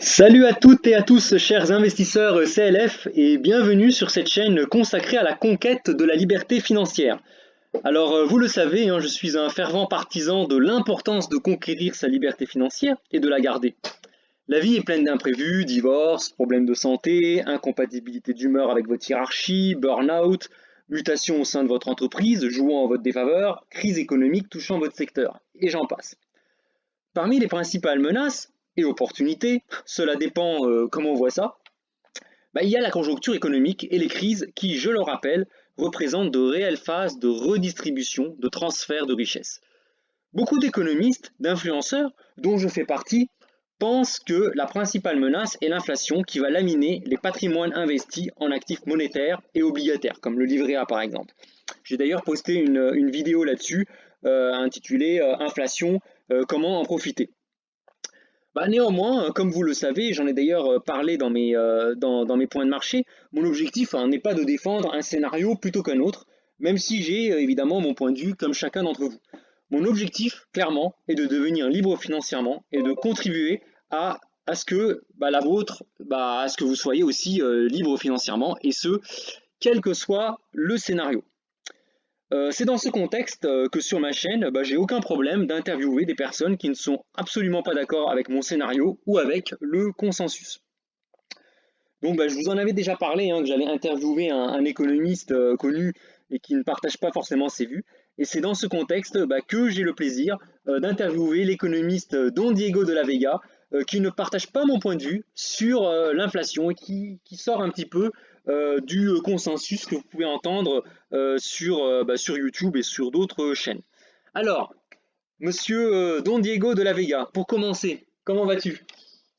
Salut à toutes et à tous, chers investisseurs CLF, et bienvenue sur cette chaîne consacrée à la conquête de la liberté financière. Alors, vous le savez, je suis un fervent partisan de l'importance de conquérir sa liberté financière et de la garder. La vie est pleine d'imprévus, divorce, problèmes de santé, incompatibilité d'humeur avec votre hiérarchie, burn-out, mutation au sein de votre entreprise jouant en votre défaveur, crise économique touchant votre secteur, et j'en passe. Parmi les principales menaces et opportunités, cela dépend comment on voit ça, il y a la conjoncture économique et les crises qui, je le rappelle, représentent de réelles phases de redistribution, de transfert de richesses. Beaucoup d'économistes, d'influenceurs, dont je fais partie, pensent que la principale menace est l'inflation qui va laminer les patrimoines investis en actifs monétaires et obligataires, comme le livret A par exemple. J'ai d'ailleurs posté une vidéo là-dessus intitulée Inflation, comment en profiter. Néanmoins, comme vous le savez, j'en ai d'ailleurs parlé dans mes points de marché, mon objectif n'est pas de défendre un scénario plutôt qu'un autre, même si j'ai évidemment mon point de vue comme chacun d'entre vous. Mon objectif, clairement, est de devenir libre financièrement et de contribuer à ce que la vôtre, à ce que vous soyez aussi libre financièrement, et ce, quel que soit le scénario. C'est dans ce contexte que sur ma chaîne, j'ai aucun problème d'interviewer des personnes qui ne sont absolument pas d'accord avec mon scénario ou avec le consensus. Donc je vous en avais déjà parlé, que j'allais interviewer un économiste connu et qui ne partage pas forcément ses vues. Et c'est dans ce contexte que j'ai le plaisir d'interviewer l'économiste Don Diego de la Vega, qui ne partage pas mon point de vue sur l'inflation et qui sort un petit peu du consensus que vous pouvez entendre sur YouTube et sur d'autres chaînes. Alors, monsieur Don Diego de la Vega, pour commencer, comment vas-tu?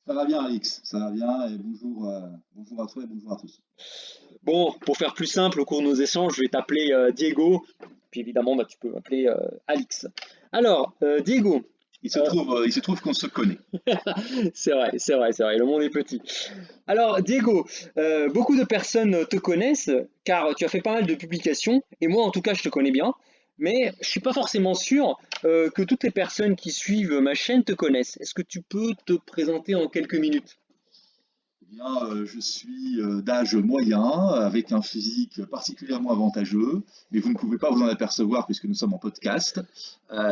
Ça va bien, Alix, ça va bien, et bonjour, bonjour à toi et bonjour à tous. Bon, pour faire plus simple, au cours de nos échanges, je vais t'appeler Diego, puis évidemment, tu peux m'appeler Alix. Alors, Diego, euh, Il se trouve qu'on se connaît. c'est vrai, le monde est petit. Alors, Diego, beaucoup de personnes te connaissent, car tu as fait pas mal de publications, et moi, en tout cas, je te connais bien, mais je suis pas forcément sûr que toutes les personnes qui suivent ma chaîne te connaissent. Est-ce que tu peux te présenter en quelques minutes? Eh bien, je suis d'âge moyen, avec un physique particulièrement avantageux, mais vous ne pouvez pas vous en apercevoir puisque nous sommes en podcast.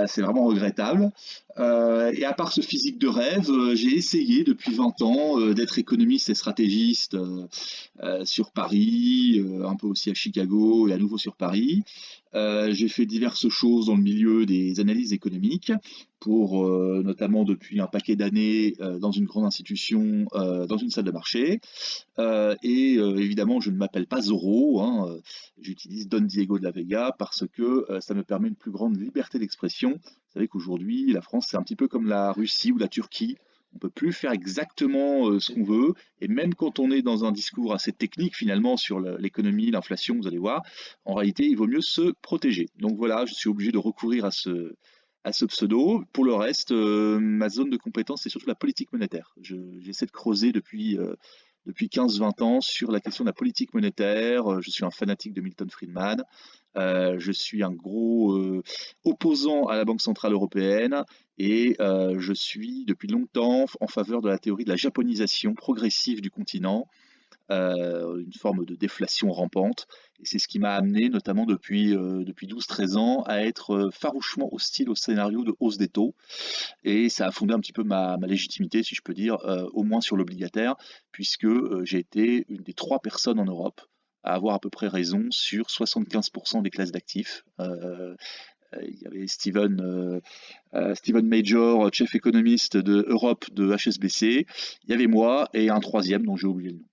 C'est vraiment regrettable. Et à part ce physique de rêve, j'ai essayé depuis 20 ans d'être économiste et stratégiste sur Paris, un peu aussi à Chicago et à nouveau sur Paris. J'ai fait diverses choses dans le milieu des analyses économiques, pour notamment depuis un paquet d'années dans une grande institution, dans une salle de marché. Évidemment, je ne m'appelle pas Zorro, hein, j'utilise Don Diego de la Vega parce que ça me permet une plus grande liberté d'expression. Vous savez qu'aujourd'hui, la France, c'est un petit peu comme la Russie ou la Turquie. On ne peut plus faire exactement ce qu'on veut, et même quand on est dans un discours assez technique finalement sur l'économie, l'inflation, vous allez voir, en réalité, il vaut mieux se protéger. Donc voilà, je suis obligé de recourir à ce pseudo. Pour le reste, ma zone de compétence, c'est surtout la politique monétaire. J'essaie de creuser depuis 15-20 ans sur la question de la politique monétaire. Je suis un fanatique de Milton Friedman. Je suis un gros opposant à la Banque Centrale Européenne, et je suis depuis longtemps en faveur de la théorie de la japonisation progressive du continent, une forme de déflation rampante. Et c'est ce qui m'a amené, notamment depuis 12-13 ans, à être farouchement hostile au scénario de hausse des taux. Et ça a fondé un petit peu ma légitimité, si je peux dire, au moins sur l'obligataire, puisque j'ai été une des 3 personnes en Europe à avoir à peu près raison sur 75% des classes d'actifs. Il y avait Steven Major, chef économiste de Europe de HSBC. Il y avait moi et un troisième dont j'ai oublié le nom.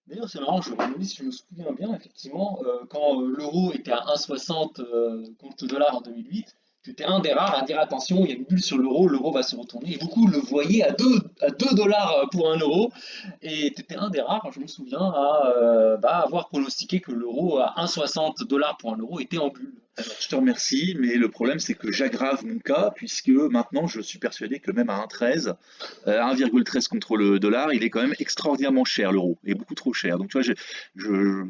D'ailleurs, c'est marrant, je me demande si je me souviens bien, effectivement, quand l'euro était à 1,60 contre le dollar en 2008, tu étais un des rares à dire attention, il y a une bulle sur l'euro va se retourner. Et beaucoup le voyaient à 2 dollars pour un euro. Et tu étais un des rares, je me souviens, à avoir pronostiqué que l'euro à 1,60 dollars pour un euro était en bulle. Alors, je te remercie, mais le problème, c'est que j'aggrave mon cas, puisque maintenant, je suis persuadé que même à 1,13, 1,13 contre le dollar, il est quand même extraordinairement cher, l'euro, et beaucoup trop cher. Donc, tu vois, je-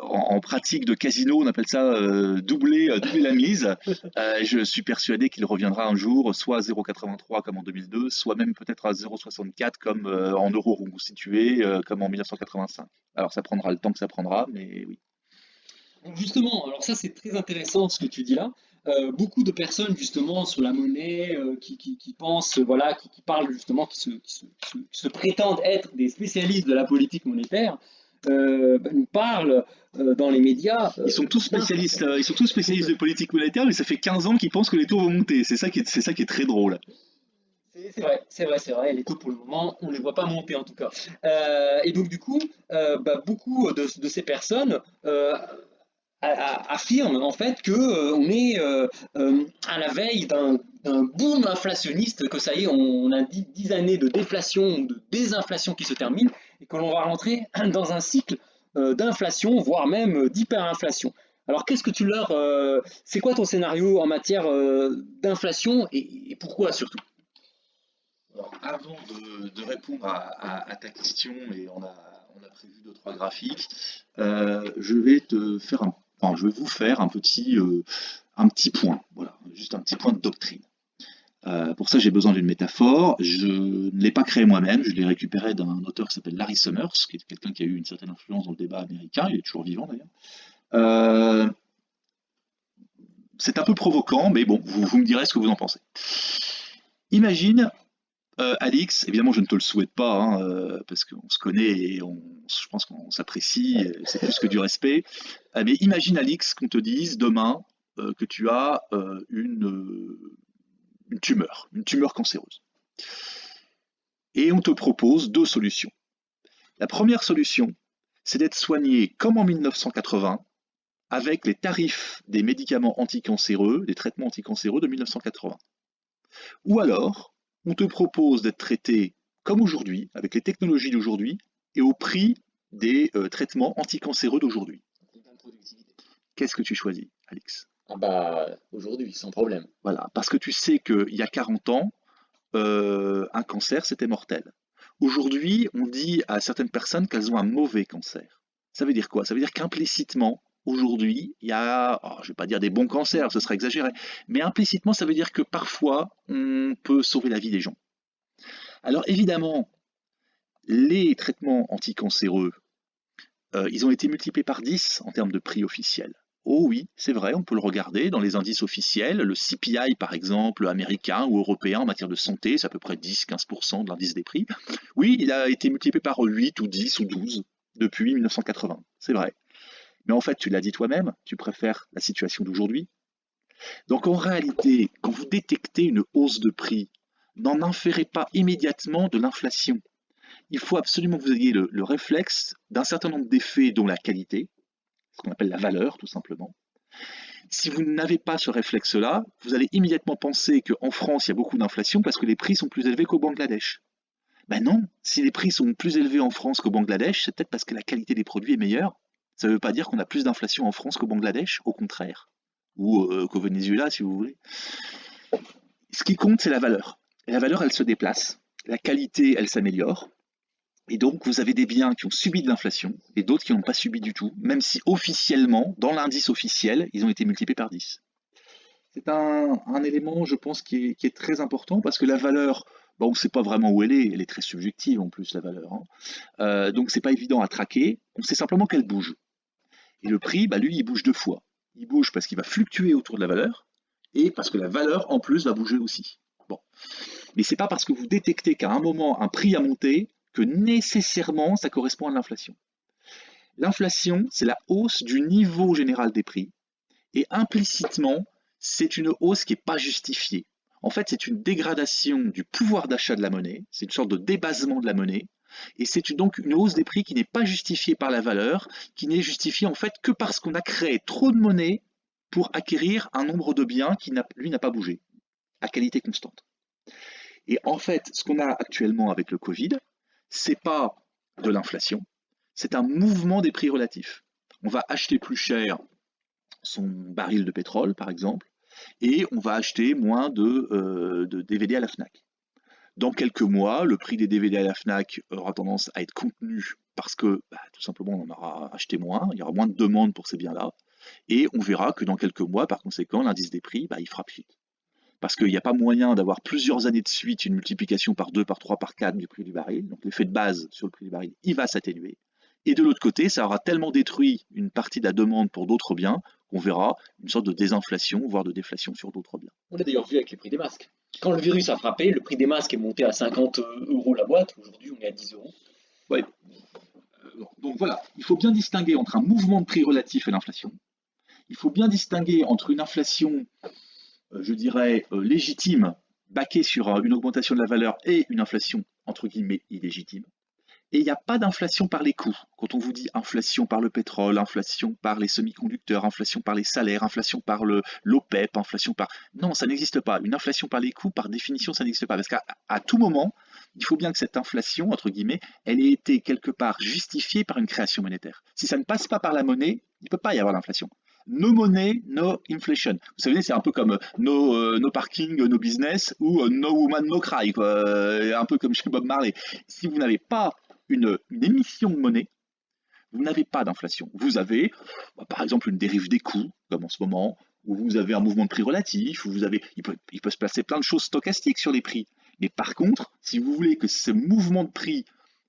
en pratique de casino, on appelle ça doubler la mise. Je suis persuadé qu'il reviendra un jour soit à 0,83 comme en 2002, soit même peut-être à 0,64 comme en euros reconstitués, comme en 1985. Alors ça prendra le temps que ça prendra, mais oui. Justement, alors ça c'est très intéressant ce que tu dis là. Beaucoup de personnes justement sur la monnaie qui pensent, voilà, qui parlent justement, qui se prétendent être des spécialistes de la politique monétaire, nous parlent dans les médias Ils sont tous spécialistes de politique monétaire, mais ça fait 15 ans qu'ils pensent que les taux vont monter. C'est ça qui est très drôle. C'est vrai, c'est vrai, c'est vrai. Les taux pour le moment, on ne les voit pas monter en tout cas. Et donc du coup, beaucoup de ces personnes affirme en fait que on est à la veille d'un boom inflationniste, que ça y est, on a 10 années de déflation, de désinflation qui se terminent, et que l'on va rentrer dans un cycle d'inflation, voire même d'hyperinflation. Alors qu'est-ce que tu leur... c'est quoi ton scénario en matière d'inflation et pourquoi surtout? Alors, avant de répondre à ta question, et on a prévu deux, trois graphiques, je vais enfin, je vais vous faire un petit point, voilà, juste un petit point de doctrine. Pour ça, j'ai besoin d'une métaphore. Je ne l'ai pas créée moi-même, je l'ai récupérée d'un auteur qui s'appelle Larry Summers, qui est quelqu'un qui a eu une certaine influence dans le débat américain, il est toujours vivant d'ailleurs. Euh, c'est un peu provoquant, mais bon, vous me direz ce que vous en pensez. Imagine Alix, évidemment, je ne te le souhaite pas, hein, parce qu'on se connaît et je pense qu'on s'apprécie, c'est plus que du respect. Mais imagine, Alix, qu'on te dise demain que tu as une tumeur cancéreuse. Et on te propose deux solutions. La première solution, c'est d'être soigné comme en 1980, avec les tarifs des médicaments anticancéreux, des traitements anticancéreux de 1980. Ou alors, on te propose d'être traité comme aujourd'hui, avec les technologies d'aujourd'hui, et au prix des traitements anticancéreux d'aujourd'hui. Qu'est-ce que tu choisis, Alix? Ah bah aujourd'hui, sans problème. Voilà, parce que tu sais qu'il y a 40 ans, un cancer, c'était mortel. Aujourd'hui, on dit à certaines personnes qu'elles ont un mauvais cancer. Ça veut dire quoi? Ça veut dire qu'implicitement, aujourd'hui, il y a, je ne vais pas dire des bons cancers, ce serait exagéré, mais implicitement, ça veut dire que parfois, on peut sauver la vie des gens. Alors évidemment, les traitements anticancéreux, ils ont été multipliés par 10 en termes de prix officiel. Oh oui, c'est vrai, on peut le regarder dans les indices officiels. Le CPI, par exemple, américain ou européen en matière de santé, c'est à peu près 10-15% de l'indice des prix. Oui, il a été multiplié par 8 ou 10 ou 12 depuis 1980, c'est vrai. Mais en fait, tu l'as dit toi-même, tu préfères la situation d'aujourd'hui. Donc en réalité, quand vous détectez une hausse de prix, n'en inférez pas immédiatement de l'inflation. Il faut absolument que vous ayez le réflexe d'un certain nombre d'effets, dont la qualité, ce qu'on appelle la valeur, tout simplement. Si vous n'avez pas ce réflexe-là, vous allez immédiatement penser qu'en France, il y a beaucoup d'inflation parce que les prix sont plus élevés qu'au Bangladesh. Ben non, si les prix sont plus élevés en France qu'au Bangladesh, c'est peut-être parce que la qualité des produits est meilleure. Ça ne veut pas dire qu'on a plus d'inflation en France qu'au Bangladesh, au contraire. Ou qu'au Venezuela, si vous voulez. Ce qui compte, c'est la valeur. Et la valeur, elle se déplace. La qualité, elle s'améliore. Et donc, vous avez des biens qui ont subi de l'inflation et d'autres qui n'ont pas subi du tout, même si officiellement, dans l'indice officiel, ils ont été multipliés par 10. C'est un élément, je pense, qui est très important parce que la valeur, on ne sait pas vraiment où elle est très subjective en plus, la valeur. Hein. Donc, c'est pas évident à traquer, on sait simplement qu'elle bouge. Et le prix, lui, il bouge deux fois. Il bouge parce qu'il va fluctuer autour de la valeur et parce que la valeur, en plus, va bouger aussi. Bon. Mais c'est pas parce que vous détectez qu'à un moment, un prix a monté que nécessairement ça correspond à l'inflation. L'inflation, c'est la hausse du niveau général des prix, et implicitement, c'est une hausse qui n'est pas justifiée. En fait, c'est une dégradation du pouvoir d'achat de la monnaie, c'est une sorte de débasement de la monnaie, et c'est donc une hausse des prix qui n'est pas justifiée par la valeur, qui n'est justifiée en fait que parce qu'on a créé trop de monnaie pour acquérir un nombre de biens qui, lui, n'a pas bougé, à qualité constante. Et en fait, ce qu'on a actuellement avec le Covid, c'est pas de l'inflation, c'est un mouvement des prix relatifs. On va acheter plus cher son baril de pétrole, par exemple, et on va acheter moins de DVD à la FNAC. dans quelques mois, le prix des DVD à la Fnac aura tendance à être contenu parce que tout simplement on en aura acheté moins, il y aura moins de demandes pour ces biens-là, et on verra que dans quelques mois, par conséquent, l'indice des prix, il fera pchit. Parce qu'il n'y a pas moyen d'avoir plusieurs années de suite une multiplication par 2, par 3, par 4 du prix du baril. Donc l'effet de base sur le prix du baril, il va s'atténuer. Et de l'autre côté, ça aura tellement détruit une partie de la demande pour d'autres biens qu'on verra une sorte de désinflation, voire de déflation sur d'autres biens. On l'a d'ailleurs vu avec les prix des masques. Quand le virus a frappé, le prix des masques est monté à 50 euros la boîte. Aujourd'hui, on est à 10 euros. Ouais. Donc voilà, il faut bien distinguer entre un mouvement de prix relatif et l'inflation. Il faut bien distinguer entre une inflation, je dirais, légitime, baquée sur une augmentation de la valeur, et une inflation, entre guillemets, illégitime. Et il n'y a pas d'inflation par les coûts. Quand on vous dit inflation par le pétrole, inflation par les semi-conducteurs, inflation par les salaires, inflation par l'OPEP, inflation par... Non, ça n'existe pas. Une inflation par les coûts, par définition, ça n'existe pas. Parce qu'à tout moment, il faut bien que cette inflation, entre guillemets, elle ait été quelque part justifiée par une création monétaire. Si ça ne passe pas par la monnaie, il ne peut pas y avoir d'inflation. No money, no inflation. Vous savez, c'est un peu comme no parking, no business, ou no woman, no cry, quoi. Un peu comme chez Bob Marley. Si vous n'avez pas une émission de monnaie, vous n'avez pas d'inflation. Vous avez, par exemple, une dérive des coûts, comme en ce moment, où vous avez un mouvement de prix relatif, où il peut se passer plein de choses stochastiques sur les prix. Mais par contre, si vous voulez que ce mouvement de prix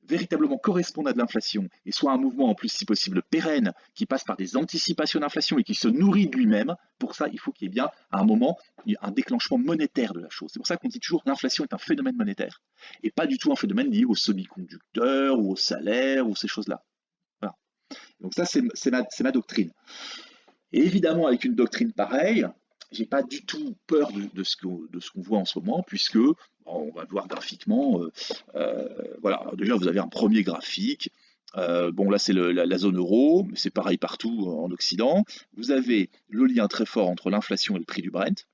véritablement corresponde à de l'inflation et soit un mouvement en plus si possible pérenne qui passe par des anticipations d'inflation et qui se nourrit de lui-même, pour ça il faut qu'il y ait bien à un moment un déclenchement monétaire de la chose. C'est pour ça qu'on dit toujours que l'inflation est un phénomène monétaire et pas du tout un phénomène lié aux semi-conducteurs ou aux salaires ou ces choses-là. Voilà. Donc ça c'est ma doctrine. Et évidemment avec une doctrine pareille, j'ai pas du tout peur de ce qu'on voit en ce moment, puisque on va le voir graphiquement. Voilà, alors déjà vous avez un premier graphique. Bon là c'est la zone euro, mais c'est pareil partout en Occident. Vous avez le lien très fort entre l'inflation et le prix du Brent.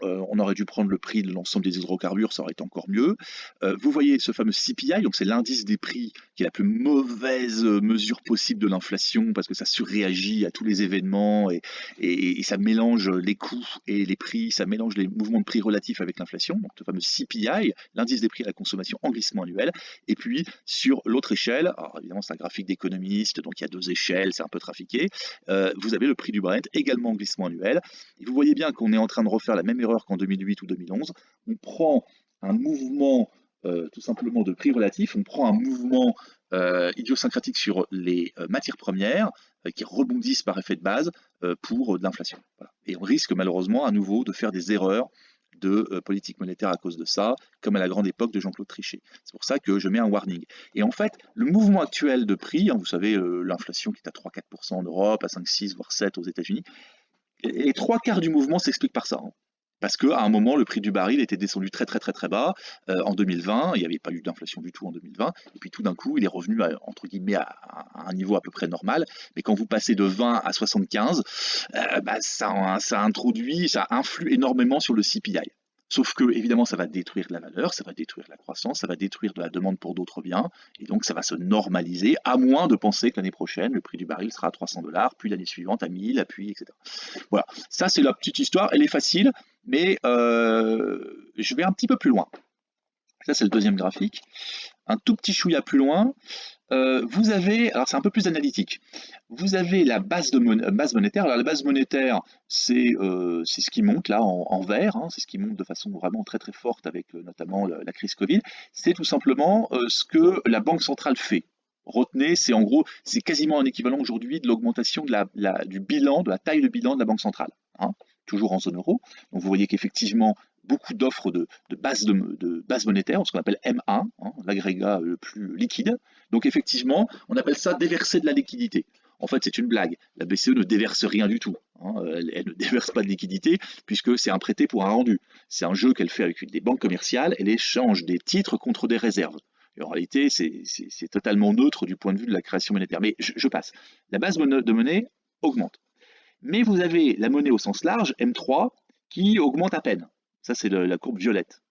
On aurait dû prendre le prix de l'ensemble des hydrocarbures, ça aurait été encore mieux. Vous voyez ce fameux CPI, donc c'est l'indice des prix qui est la plus mauvaise mesure possible de l'inflation parce que ça surréagit à tous les événements et ça mélange les coûts et les prix, ça mélange les mouvements de prix relatifs avec l'inflation, donc le fameux CPI, l'indice des prix à la consommation en glissement annuel. Et puis sur l'autre échelle, alors évidemment c'est un graphique d'économiste, donc il y a deux échelles, c'est un peu trafiqué, vous avez le prix du Brent également en glissement annuel. Et vous voyez bien qu'on est en train de refaire la même erreur qu'en 2008 ou 2011, on prend un mouvement tout simplement de prix relatif, on prend un mouvement idiosyncratique sur les matières premières qui rebondissent par effet de base pour de l'inflation. Voilà. Et on risque malheureusement à nouveau de faire des erreurs de politique monétaire à cause de ça, comme à la grande époque de Jean-Claude Trichet. C'est pour ça que je mets un warning. Et en fait, le mouvement actuel de prix, vous savez, l'inflation qui est à 3-4% en Europe, à 5-6, voire 7 aux États-Unis, les trois quarts du mouvement s'expliquent par ça. Parce qu'à un moment, le prix du baril était descendu très très très très bas en 2020, il n'y avait pas eu d'inflation du tout en 2020, et puis tout d'un coup, il est revenu entre guillemets à un niveau à peu près normal. Mais quand vous passez de 20 à 75, ça introduit, ça influe énormément sur le CPI. Sauf que, évidemment, ça va détruire de la valeur, ça va détruire la croissance, ça va détruire de la demande pour d'autres biens, et donc ça va se normaliser, à moins de penser que l'année prochaine, le prix du baril sera à 300$, puis l'année suivante à 1000, puis etc. Voilà, ça c'est la petite histoire, elle est facile, mais je vais un petit peu plus loin. Ça c'est le deuxième graphique. Un tout petit chouïa plus loin, vous avez, alors c'est un peu plus analytique, vous avez la base monétaire. Alors la base monétaire, c'est ce qui monte là en vert, c'est ce qui monte de façon vraiment très très forte avec notamment la crise Covid. C'est tout simplement ce que la Banque centrale fait. Retenez, c'est en gros, c'est quasiment un équivalent aujourd'hui de l'augmentation du bilan, de la taille de bilan de la Banque centrale, toujours en zone euro. Donc vous voyez qu'effectivement, beaucoup d'offres de base monétaire, ce qu'on appelle M1, l'agrégat le plus liquide. Donc effectivement, on appelle ça déverser de la liquidité. En fait, c'est une blague. La BCE ne déverse rien du tout. Elle ne déverse pas de liquidité puisque c'est un prêté pour un rendu. C'est un jeu qu'elle fait avec des banques commerciales. Elle échange des titres contre des réserves. Et en réalité, c'est totalement neutre du point de vue de la création monétaire. Mais je passe. La base de monnaie augmente. Mais vous avez la monnaie au sens large, M3, qui augmente à peine. Ça, c'est la courbe violette.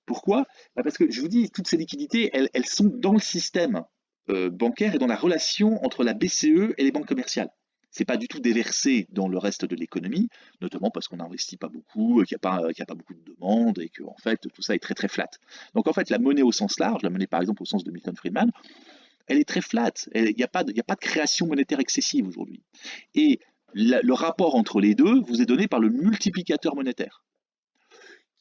Pourquoi? Parce que je vous dis, toutes ces liquidités, elles sont dans le système bancaire et dans la relation entre la BCE et les banques commerciales. C'est pas du tout déversé dans le reste de l'économie, notamment parce qu'on n'investit pas beaucoup, qu'il y a pas beaucoup de demandes et que en fait tout ça est très très flat. Donc en fait la monnaie au sens large, la monnaie par exemple au sens de Milton Friedman, elle est très flat. Il n'y a pas de création monétaire excessive aujourd'hui. Et le rapport entre les deux vous est donné par le multiplicateur monétaire.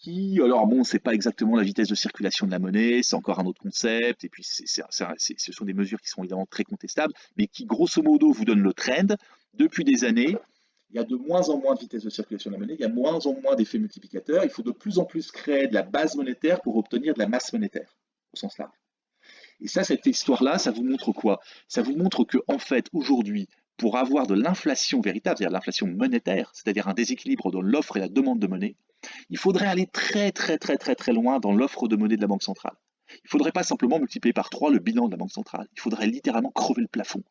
Qui, alors bon, c'est pas exactement la vitesse de circulation de la monnaie, c'est encore un autre concept, et puis ce sont des mesures qui sont évidemment très contestables, mais qui grosso modo vous donnent le trend. Depuis des années, il y a de moins en moins de vitesse de circulation de la monnaie, il y a de moins en moins d'effets multiplicateurs, il faut de plus en plus créer de la base monétaire pour obtenir de la masse monétaire, au sens large. Et ça, cette histoire-là, ça vous montre quoi? Ça vous montre que, en fait, aujourd'hui, pour avoir de l'inflation véritable, c'est-à-dire l'inflation monétaire, c'est-à-dire un déséquilibre dans l'offre et la demande de monnaie, il faudrait aller très très très très très loin dans l'offre de monnaie de la Banque centrale. Il ne faudrait pas simplement multiplier par 3 le bilan de la Banque centrale, il faudrait littéralement crever le plafond.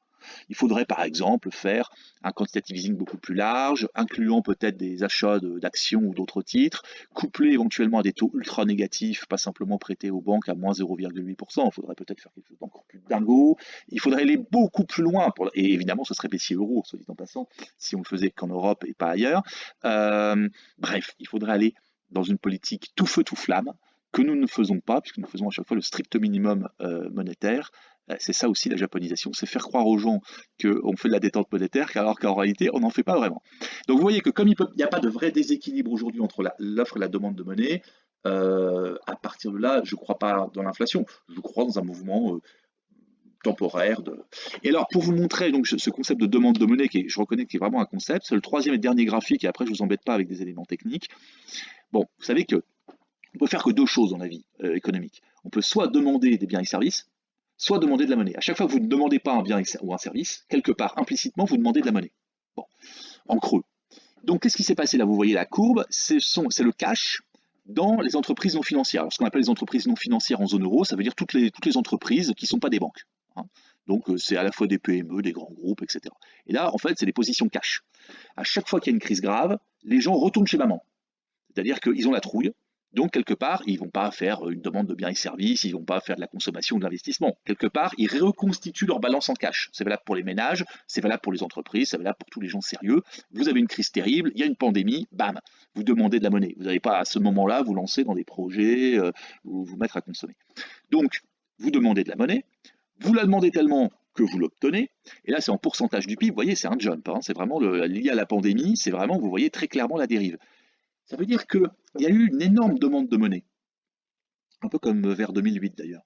Il faudrait par exemple faire un quantitative easing beaucoup plus large, incluant peut-être des achats d'actions ou d'autres titres, couplé éventuellement à des taux ultra négatifs, pas simplement prêtés aux banques à moins 0,8%, il faudrait peut-être faire quelque chose d'encore plus dingo, il faudrait aller beaucoup plus loin, et évidemment ce serait baissier euro, soit dit en passant, si on le faisait qu'en Europe et pas ailleurs. Bref, il faudrait aller dans une politique tout feu tout flamme, que nous ne faisons pas, puisque nous faisons à chaque fois le strict minimum monétaire. C'est ça aussi la japonisation, c'est faire croire aux gens qu'on fait de la détente monétaire, alors qu'en réalité, on n'en fait pas vraiment. Donc vous voyez que comme il n'y a pas de vrai déséquilibre aujourd'hui entre l'offre et la demande de monnaie, à partir de là, je ne crois pas dans l'inflation, je crois dans un mouvement temporaire. Et alors, pour vous montrer donc, ce concept de demande de monnaie, je reconnais qu'il est vraiment un concept, c'est le troisième et dernier graphique, et après je ne vous embête pas avec des éléments techniques. Bon, vous savez que on peut faire que deux choses dans la vie économique. On peut soit demander des biens et services, soit demander de la monnaie. À chaque fois que vous ne demandez pas un bien ou un service, quelque part, implicitement, vous demandez de la monnaie. Bon, en creux. Donc, qu'est-ce qui s'est passé là? Vous voyez la courbe, c'est le cash dans les entreprises non financières. Alors, ce qu'on appelle les entreprises non financières en zone euro, ça veut dire toutes les entreprises qui ne sont pas des banques. Hein. Donc, c'est à la fois des PME, des grands groupes, etc. Et là, en fait, c'est des positions cash. À chaque fois qu'il y a une crise grave, les gens retournent chez maman. C'est-à-dire qu'ils ont la trouille. Donc, quelque part, ils ne vont pas faire une demande de biens et services, ils ne vont pas faire de la consommation ou de l'investissement. Quelque part, ils reconstituent leur balance en cash. C'est valable pour les ménages, c'est valable pour les entreprises, c'est valable pour tous les gens sérieux. Vous avez une crise terrible, il y a une pandémie, bam, vous demandez de la monnaie. Vous n'allez pas à ce moment-là vous lancer dans des projets ou vous mettre à consommer. Donc, vous demandez de la monnaie, vous la demandez tellement que vous l'obtenez, et là c'est en pourcentage du PIB, vous voyez, c'est un jump, hein, c'est vraiment lié à la pandémie, c'est vraiment, vous voyez très clairement la dérive. Ça veut dire qu'il y a eu une énorme demande de monnaie, un peu comme vers 2008 d'ailleurs.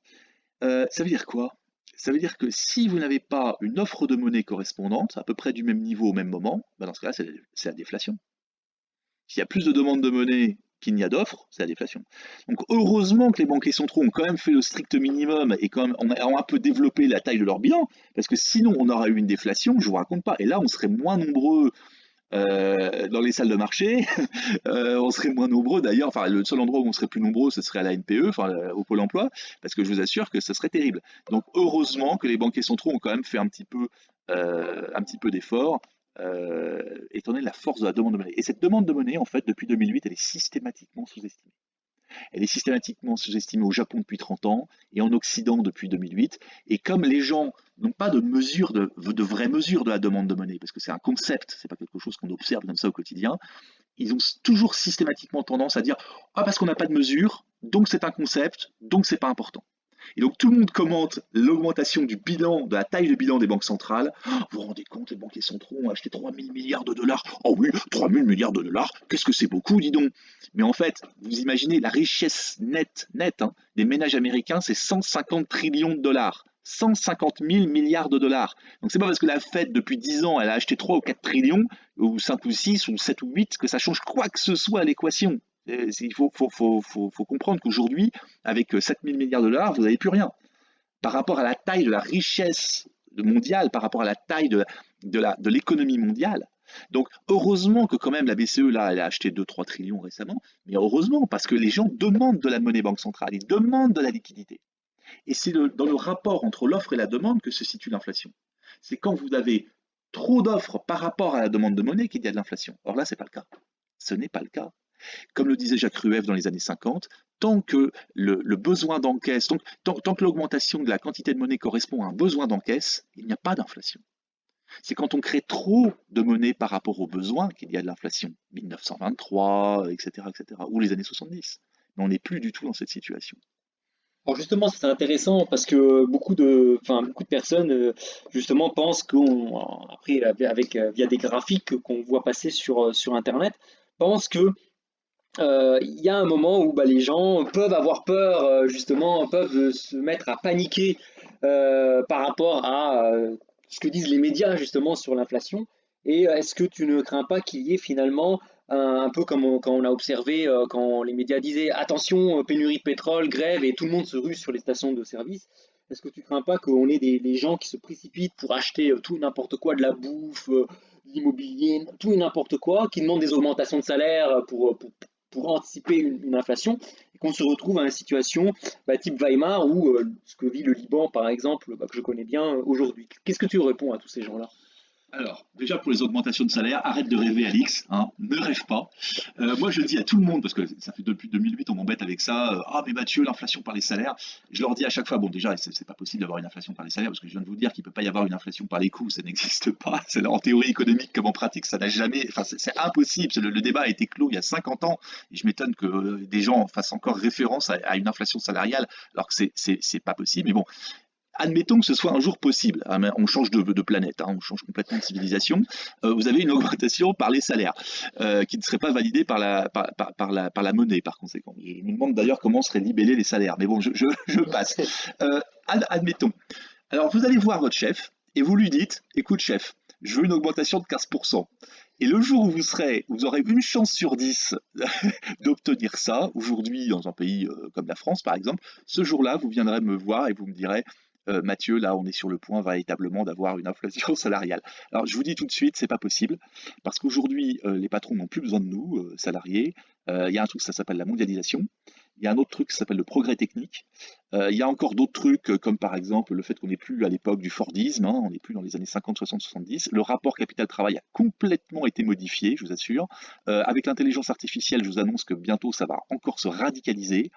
Ça veut dire quoi? Ça veut dire que si vous n'avez pas une offre de monnaie correspondante, à peu près du même niveau au même moment, ben dans ce cas-là, c'est la déflation. S'il y a plus de demandes de monnaie qu'il n'y a d'offres, c'est la déflation. Donc heureusement que les banquiers centraux ont quand même fait le strict minimum et quand même ont un peu développé la taille de leur bilan, parce que sinon on aurait eu une déflation, je ne vous raconte pas. Et là, on serait moins nombreux dans les salles de marché, on serait moins nombreux d'ailleurs, enfin le seul endroit où on serait plus nombreux ce serait à la NPE, enfin au Pôle emploi, parce que je vous assure que ce serait terrible. Donc heureusement que les banquiers centraux ont quand même fait un petit peu d'efforts, étant donné la force de la demande de monnaie. Et cette demande de monnaie, en fait, depuis 2008, elle est systématiquement sous-estimée. Elle est systématiquement sous-estimée au Japon depuis 30 ans et en Occident depuis 2008. Et comme les gens n'ont pas de vraies mesures de la demande de monnaie, parce que c'est un concept, c'est pas quelque chose qu'on observe comme ça au quotidien, ils ont toujours systématiquement tendance à dire ah parce qu'on n'a pas de mesure, donc c'est un concept, donc c'est pas important. Et donc tout le monde commente l'augmentation du bilan, de la taille de bilan des banques centrales. Oh, vous vous rendez compte, les banquiers centraux ont acheté 3 000 milliards de dollars. Oh oui, 3 000 milliards de dollars, qu'est-ce que c'est beaucoup, dis donc. Mais en fait, vous imaginez la richesse nette hein, des ménages américains, c'est 150 trillions de dollars. 150 000 milliards de dollars. Donc c'est pas parce que la Fed depuis 10 ans elle a acheté 3 ou 4 trillions, ou 5 ou 6 ou 7 ou 8 que ça change quoi que ce soit à l'équation. Il faut comprendre qu'aujourd'hui, avec 7 000 milliards de dollars, vous n'avez plus rien. Par rapport à la taille de la richesse mondiale, par rapport à la taille de l'économie mondiale. Donc heureusement que quand même la BCE, là, elle a acheté 2-3 trillions récemment, mais heureusement parce que les gens demandent de la monnaie banque centrale, ils demandent de la liquidité. Et c'est dans le rapport entre l'offre et la demande que se situe l'inflation. C'est quand vous avez trop d'offres par rapport à la demande de monnaie qu'il y a de l'inflation. Or là, ce n'est pas le cas. Ce n'est pas le cas. Comme le disait Jacques Rueff dans les années 50, tant que le besoin d'encaisse, tant que l'augmentation de la quantité de monnaie correspond à un besoin d'encaisse, il n'y a pas d'inflation. C'est quand on crée trop de monnaie par rapport aux besoins qu'il y a de l'inflation. 1923, etc., etc., ou les années 70. Mais on n'est plus du tout dans cette situation. Alors justement, c'est intéressant parce que beaucoup de personnes justement pensent qu'on, après via des graphiques qu'on voit passer sur Internet, pensent que il y a un moment où bah, les gens peuvent avoir peur, justement, peuvent se mettre à paniquer par rapport à ce que disent les médias justement sur l'inflation. Et est-ce que tu ne crains pas qu'il y ait finalement un peu comme quand on a observé quand les médias disaient attention, pénurie de pétrole, grève et tout le monde se rue sur les stations de service. Est-ce que tu crains pas qu'on ait des gens qui se précipitent pour acheter tout et n'importe quoi, de la bouffe, de l'immobilier, tout et n'importe quoi, qui demandent des augmentations de salaire pour anticiper une inflation, et qu'on se retrouve à une situation bah, type Weimar ou ce que vit le Liban par exemple, bah, que je connais bien aujourd'hui. Qu'est-ce que tu réponds à tous ces gens-là? Alors, déjà pour les augmentations de salaire, arrête de rêver, Alix, hein, ne rêve pas. Moi, je dis à tout le monde, parce que ça fait depuis 2008, on m'embête avec ça. Ah, mais Mathieu, l'inflation par les salaires. Je leur dis à chaque fois, bon, déjà, c'est pas possible d'avoir une inflation par les salaires, parce que je viens de vous dire qu'il peut pas y avoir une inflation par les coûts, ça n'existe pas. C'est en théorie économique comme en pratique, ça n'a jamais. Enfin, c'est impossible. Le débat a été clos il y a 50 ans, et je m'étonne que des gens fassent encore référence à une inflation salariale, alors que c'est pas possible. Mais bon, admettons que ce soit un jour possible, hein, on change de planète, hein, on change complètement de civilisation, vous avez une augmentation par les salaires, qui ne serait pas validée par la monnaie par conséquent. Je me demande d'ailleurs comment seraient libellés les salaires, mais bon, je passe. Admettons. Alors vous allez voir votre chef et vous lui dites, écoute chef, je veux une augmentation de 15%. Et le jour où vous aurez une chance sur 10 d'obtenir ça, aujourd'hui dans un pays comme la France par exemple, ce jour-là, vous viendrez me voir et vous me direz, Mathieu, là, on est sur le point véritablement d'avoir une inflation salariale. Alors, je vous dis tout de suite, c'est pas possible, parce qu'aujourd'hui, les patrons n'ont plus besoin de nous, salariés. Il y a un truc, ça s'appelle la mondialisation. Il y a un autre truc qui s'appelle le progrès technique. Il y a encore d'autres trucs, comme par exemple le fait qu'on n'est plus à l'époque du Fordisme, hein, on n'est plus dans les années 50, 60, 70. Le rapport capital-travail a complètement été modifié, je vous assure. Avec l'intelligence artificielle, je vous annonce que bientôt ça va encore se radicaliser.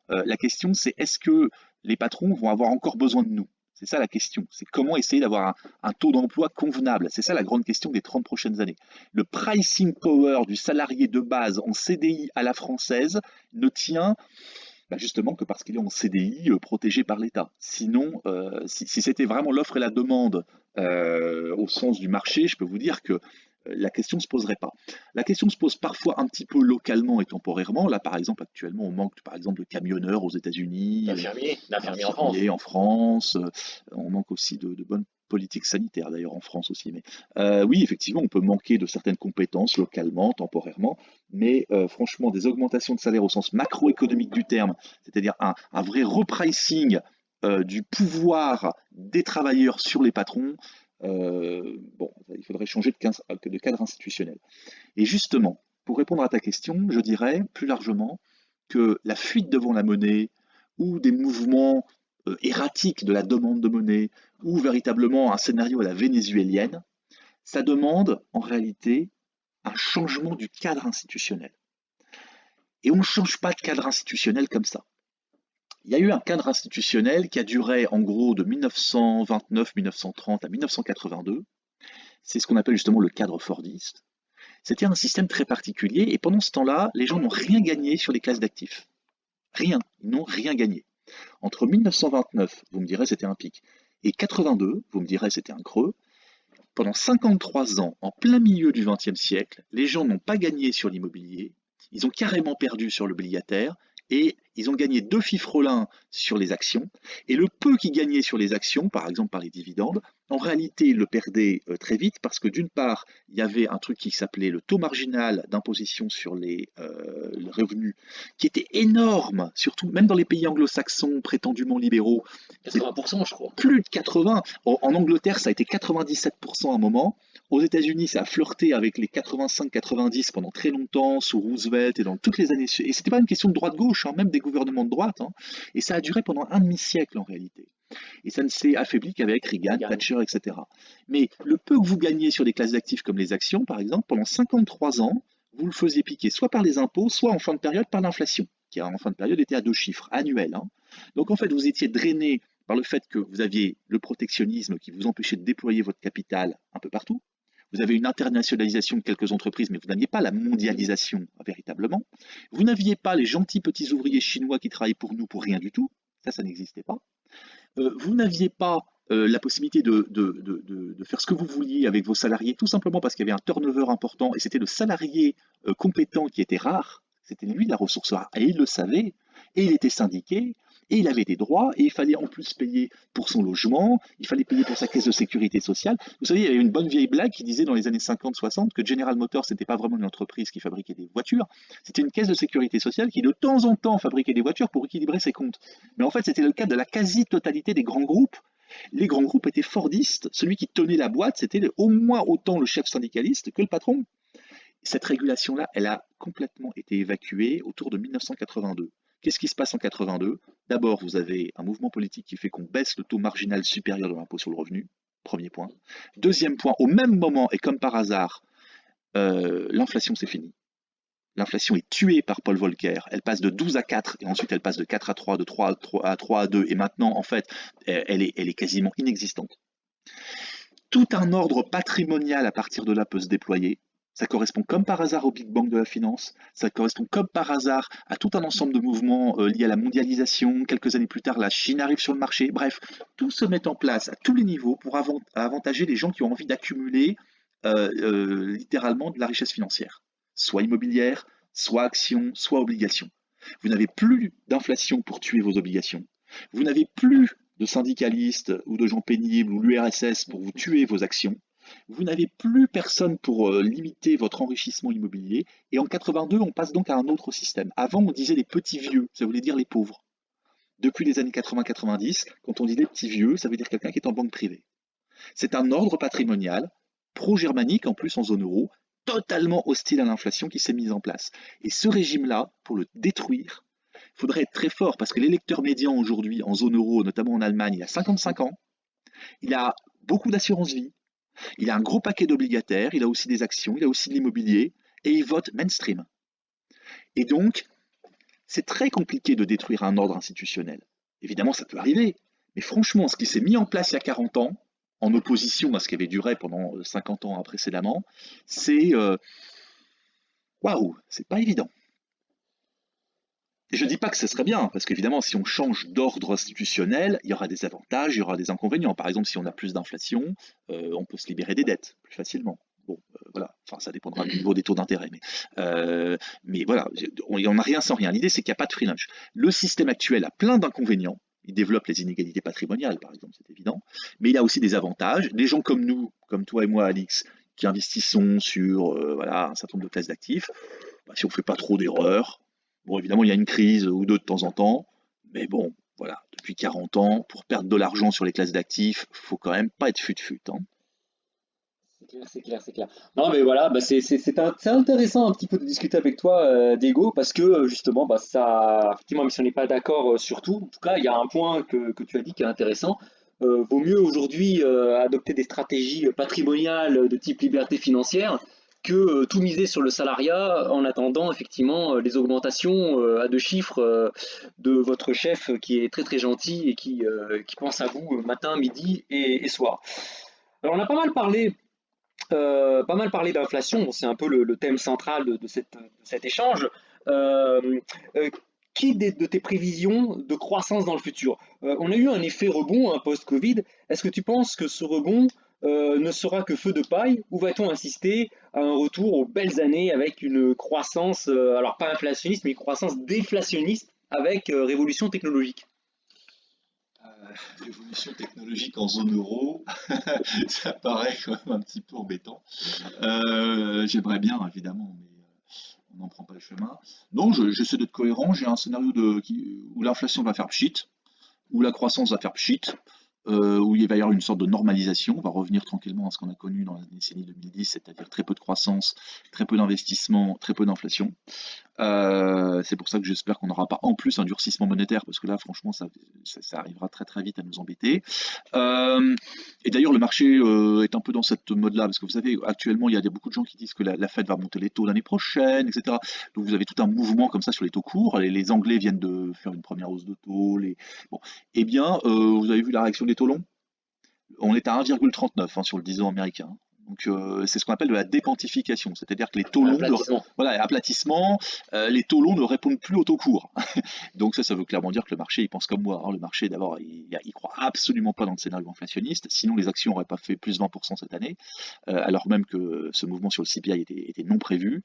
La question, c'est est-ce que les patrons vont avoir encore besoin de nous? C'est ça la question. C'est comment essayer d'avoir un taux d'emploi convenable. C'est ça la grande question des 30 prochaines années. Le pricing power du salarié de base en CDI à la française ne tient bah, justement que parce qu'il est en CDI protégé par l'État. Sinon, si c'était vraiment l'offre et la demande au sens du marché, je peux vous dire que la question ne se poserait pas. La question se pose parfois un petit peu localement et temporairement. Là, par exemple, actuellement, on manque par exemple de camionneurs aux États-Unis, D'infirmiers en France. d'infirmiers en France. On manque aussi de bonnes politiques sanitaires d'ailleurs en France aussi. Mais oui, effectivement, on peut manquer de certaines compétences localement, temporairement. Mais franchement, des augmentations de salaire au sens macroéconomique du terme, c'est-à-dire un vrai repricing du pouvoir des travailleurs sur les patrons, bon, il faudrait changer de cadre institutionnel. Et justement, pour répondre à ta question, je dirais plus largement que la fuite devant la monnaie ou des mouvements erratiques de la demande de monnaie ou véritablement un scénario à la vénézuélienne, ça demande en réalité un changement du cadre institutionnel. Et on ne change pas de cadre institutionnel comme ça. Il y a eu un cadre institutionnel qui a duré en gros de 1929-1930 à 1982. C'est ce qu'on appelle justement le cadre fordiste. C'était un système très particulier et pendant ce temps-là, les gens n'ont rien gagné sur les classes d'actifs. Rien, ils n'ont rien gagné. Entre 1929, vous me direz c'était un pic, et 82, vous me direz c'était un creux. Pendant 53 ans, en plein milieu du XXe siècle, les gens n'ont pas gagné sur l'immobilier, ils ont carrément perdu sur l'obligataire, et ils ont gagné 2 fifrelins sur les actions, et le peu qu'ils gagnaient sur les actions, par exemple par les dividendes, en réalité ils le perdaient très vite parce que d'une part, il y avait un truc qui s'appelait le taux marginal d'imposition sur les revenus, qui était énorme, surtout même dans les pays anglo-saxons prétendument libéraux. 80%, je crois. Plus de 80. En Angleterre, ça a été 97% à un moment. Aux États-Unis, ça a flirté avec les 85-90 pendant très longtemps, sous Roosevelt et dans toutes les années. Et c'était pas une question de droite-gauche, hein, même des gouvernements de droite. Hein. Et ça a duré pendant un demi-siècle en réalité. Et ça ne s'est affaibli qu'avec Reagan, Thatcher, etc. Mais le peu que vous gagnez sur des classes d'actifs comme les actions, par exemple, pendant 53 ans, vous le faisiez piquer soit par les impôts, soit en fin de période par l'inflation, qui en fin de période était à 2 chiffres, annuels. Hein. Donc en fait, vous étiez drainé par le fait que vous aviez le protectionnisme qui vous empêchait de déployer votre capital un peu partout. Vous avez une internationalisation de quelques entreprises, mais vous n'aviez pas la mondialisation véritablement. Vous n'aviez pas les gentils petits ouvriers chinois qui travaillent pour nous pour rien du tout. Ça n'existait pas. Vous n'aviez pas la possibilité de faire ce que vous vouliez avec vos salariés, tout simplement parce qu'il y avait un turnover important et c'était le salarié compétent qui était rare. C'était lui la ressource rare et il le savait et il était syndiqué. Et il avait des droits, et il fallait en plus payer pour son logement, il fallait payer pour sa caisse de sécurité sociale. Vous savez, il y avait une bonne vieille blague qui disait dans les années 50-60 que General Motors, c'était pas vraiment une entreprise qui fabriquait des voitures, c'était une caisse de sécurité sociale qui de temps en temps fabriquait des voitures pour équilibrer ses comptes. Mais en fait, c'était le cas de la quasi-totalité des grands groupes. Les grands groupes étaient fordistes, celui qui tenait la boîte, c'était au moins autant le chef syndicaliste que le patron. Cette régulation-là, elle a complètement été évacuée autour de 1982. Qu'est-ce qui se passe en 82? D'abord, vous avez un mouvement politique qui fait qu'on baisse le taux marginal supérieur de l'impôt sur le revenu, premier point. Deuxième point, au même moment, et comme par hasard, l'inflation c'est fini. L'inflation est tuée par Paul Volcker, elle passe de 12 à 4, et ensuite elle passe de 4 à 3, de 3 à 3 à 2, et maintenant, en fait, elle est quasiment inexistante. Tout un ordre patrimonial à partir de là peut se déployer. Ça correspond comme par hasard au Big Bang de la finance, ça correspond comme par hasard à tout un ensemble de mouvements liés à la mondialisation. Quelques années plus tard, la Chine arrive sur le marché. Bref, tout se met en place à tous les niveaux pour avantager les gens qui ont envie d'accumuler littéralement de la richesse financière, soit immobilière, soit action, soit obligation. Vous n'avez plus d'inflation pour tuer vos obligations. Vous n'avez plus de syndicalistes ou de gens pénibles ou l'URSS pour vous tuer vos actions. Vous n'avez plus personne pour limiter votre enrichissement immobilier. Et en 82, on passe donc à un autre système. Avant, on disait les petits vieux, ça voulait dire les pauvres. Depuis les années 80-90, quand on dit les petits vieux, ça veut dire quelqu'un qui est en banque privée. C'est un ordre patrimonial, pro-germanique en plus en zone euro, totalement hostile à l'inflation qui s'est mis en place. Et ce régime-là, pour le détruire, il faudrait être très fort parce que l'électeur médian aujourd'hui en zone euro, notamment en Allemagne, il a 55 ans, il a beaucoup d'assurance vie, il a un gros paquet d'obligataires, il a aussi des actions, il a aussi de l'immobilier, et il vote mainstream. Et donc, c'est très compliqué de détruire un ordre institutionnel. Évidemment, ça peut arriver, mais franchement, ce qui s'est mis en place il y a 40 ans, en opposition à ce qui avait duré pendant 50 ans précédemment, c'est waouh, c'est pas évident. Et je ne dis pas que ce serait bien, parce qu'évidemment, si on change d'ordre institutionnel, il y aura des avantages, il y aura des inconvénients. Par exemple, si on a plus d'inflation, on peut se libérer des dettes plus facilement. Bon, voilà, enfin, ça dépendra du niveau des taux d'intérêt. Mais voilà, il n'y en a rien sans rien. L'idée, c'est qu'il n'y a pas de free lunch. Le système actuel a plein d'inconvénients. Il développe les inégalités patrimoniales, par exemple, c'est évident. Mais il a aussi des avantages. Les gens comme nous, comme toi et moi, Alix, qui investissons sur voilà, un certain nombre de classes d'actifs, bah, si on ne fait pas trop d'erreurs, bon, évidemment, il y a une crise ou deux de temps en temps, mais bon, voilà, depuis 40 ans, pour perdre de l'argent sur les classes d'actifs, faut quand même pas être fut-fut, hein. C'est clair, c'est clair, c'est clair. Non, mais voilà, bah, c'est intéressant un petit peu de discuter avec toi, Diego, parce que justement, bah, ça, effectivement, même si on n'est pas d'accord sur tout, en tout cas, il y a un point que tu as dit qui est intéressant. Vaut mieux aujourd'hui adopter des stratégies patrimoniales de type liberté financière que tout miser sur le salariat en attendant effectivement les augmentations à deux chiffres de votre chef qui est très très gentil et qui pense à vous matin, midi et soir. Alors on a pas mal parlé d'inflation, c'est un peu le thème central de cet échange. Euh, euh, qui de tes prévisions de croissance dans le futur? On a eu un effet rebond, un post-Covid. Est-ce que tu penses que ce rebond ne sera que feu de paille ou va-t-on assister à un retour aux belles années avec une croissance, alors pas inflationniste, mais une croissance déflationniste avec révolution technologique? L'évolution technologique en zone euro, ça paraît quand même un petit peu embêtant. J'aimerais bien, évidemment, mais on n'en prend pas le chemin. Non, j'essaie d'être cohérent. J'ai un scénario où l'inflation va faire pchit, où la croissance va faire pchit. où il va y avoir une sorte de normalisation. On va revenir tranquillement à ce qu'on a connu dans la décennie 2010, c'est-à-dire très peu de croissance, très peu d'investissement, très peu d'inflation. C'est pour ça que j'espère qu'on n'aura pas en plus un durcissement monétaire, parce que là, franchement, ça arrivera très très vite à nous embêter. Euh, et d'ailleurs, le marché est un peu dans cette mode-là, parce que vous savez, actuellement, il y a beaucoup de gens qui disent que la Fed va monter les taux l'année prochaine, etc. Donc vous avez tout un mouvement comme ça sur les taux courts. Les Anglais viennent de faire une première hausse de taux. Bon. Eh bien, vous avez vu la réaction des taux longs? On est à 1,39 sur le 10 ans américain. Donc c'est ce qu'on appelle de la déquantification, c'est-à-dire que les taux longs, voilà, aplatissement, les taux longs ne répondent plus aux taux courts. Donc ça veut clairement dire que le marché, il pense comme moi, hein. Le marché, d'abord, il croit absolument pas dans le scénario inflationniste, sinon les actions n'auraient pas fait plus 20% cette année, alors même que ce mouvement sur le CPI était non prévu.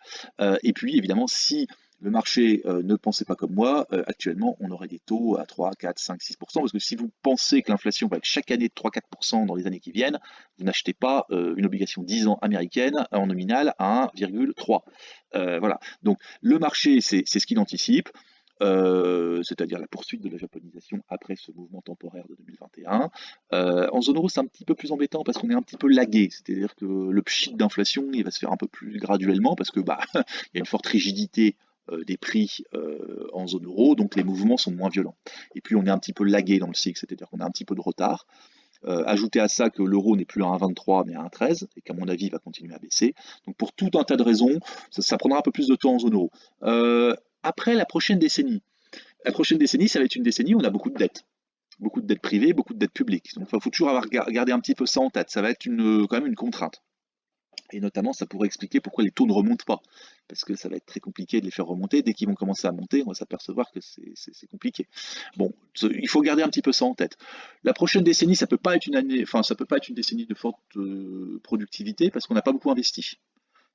Et puis, évidemment, si le marché ne pensait pas comme moi, actuellement, on aurait des taux à 3, 4, 5, 6%, parce que si vous pensez que l'inflation va être chaque année de 3-4% dans les années qui viennent, vous n'achetez pas une obligation 10 ans américaine en nominal à 1,3. Voilà. Donc le marché, c'est ce qu'il anticipe. C'est-à-dire la poursuite de la japonisation après ce mouvement temporaire de 2021. En zone euro, c'est un petit peu plus embêtant parce qu'on est un petit peu lagué, c'est-à-dire que le pchit d'inflation, il va se faire un peu plus graduellement parce que il y a une forte rigidité des prix en zone euro, donc les mouvements sont moins violents. Et puis on est un petit peu lagué dans le cycle, c'est-à-dire qu'on a un petit peu de retard. Ajoutez à ça que l'euro n'est plus à 1,23 mais à 1,13 et qu'à mon avis il va continuer à baisser. Donc pour tout un tas de raisons, ça prendra un peu plus de temps en zone euro. Après la prochaine décennie, ça va être une décennie où on a beaucoup de dettes privées, beaucoup de dettes publiques. Donc il faut toujours garder un petit peu ça en tête. Ça va être quand même une contrainte. Et notamment, ça pourrait expliquer pourquoi les taux ne remontent pas. Parce que ça va être très compliqué de les faire remonter. Dès qu'ils vont commencer à monter, on va s'apercevoir que c'est compliqué. Bon, il faut garder un petit peu ça en tête. La prochaine décennie, ça peut pas être ça peut pas être une décennie de forte productivité parce qu'on n'a pas beaucoup investi.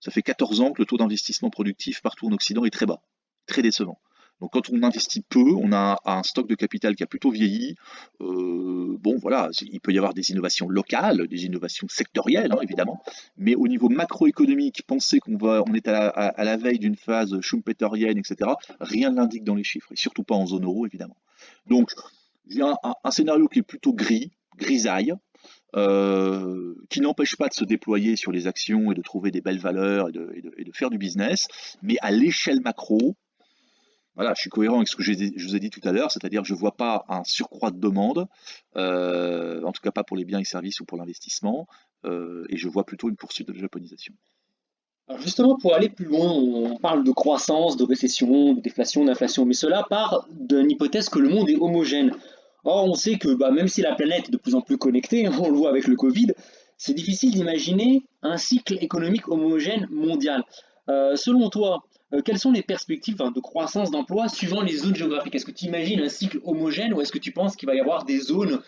Ça fait 14 ans que le taux d'investissement productif partout en Occident est très bas, très décevant. Donc quand on investit peu, on a un stock de capital qui a plutôt vieilli. Bon voilà, il peut y avoir des innovations locales, des innovations sectorielles évidemment, mais au niveau macroéconomique, penser on est à la veille d'une phase schumpeterienne, etc., rien ne l'indique dans les chiffres, et surtout pas en zone euro évidemment. Donc j'ai un scénario qui est plutôt grisaille, qui n'empêche pas de se déployer sur les actions et de trouver des belles valeurs et de faire du business, mais à l'échelle macro, voilà, je suis cohérent avec ce que je vous ai dit tout à l'heure, c'est-à-dire que je ne vois pas un surcroît de demande, en tout cas pas pour les biens et services ou pour l'investissement, et je vois plutôt une poursuite de la japonisation. Alors justement, pour aller plus loin, on parle de croissance, de récession, de déflation, d'inflation, mais cela part d'une hypothèse que le monde est homogène. Or, on sait que même si la planète est de plus en plus connectée, on le voit avec le Covid, c'est difficile d'imaginer un cycle économique homogène mondial. Selon toi, quelles sont les perspectives de croissance d'emploi suivant les zones géographiques? Est-ce que tu imagines un cycle homogène ou est-ce que tu penses qu'il va y avoir des zones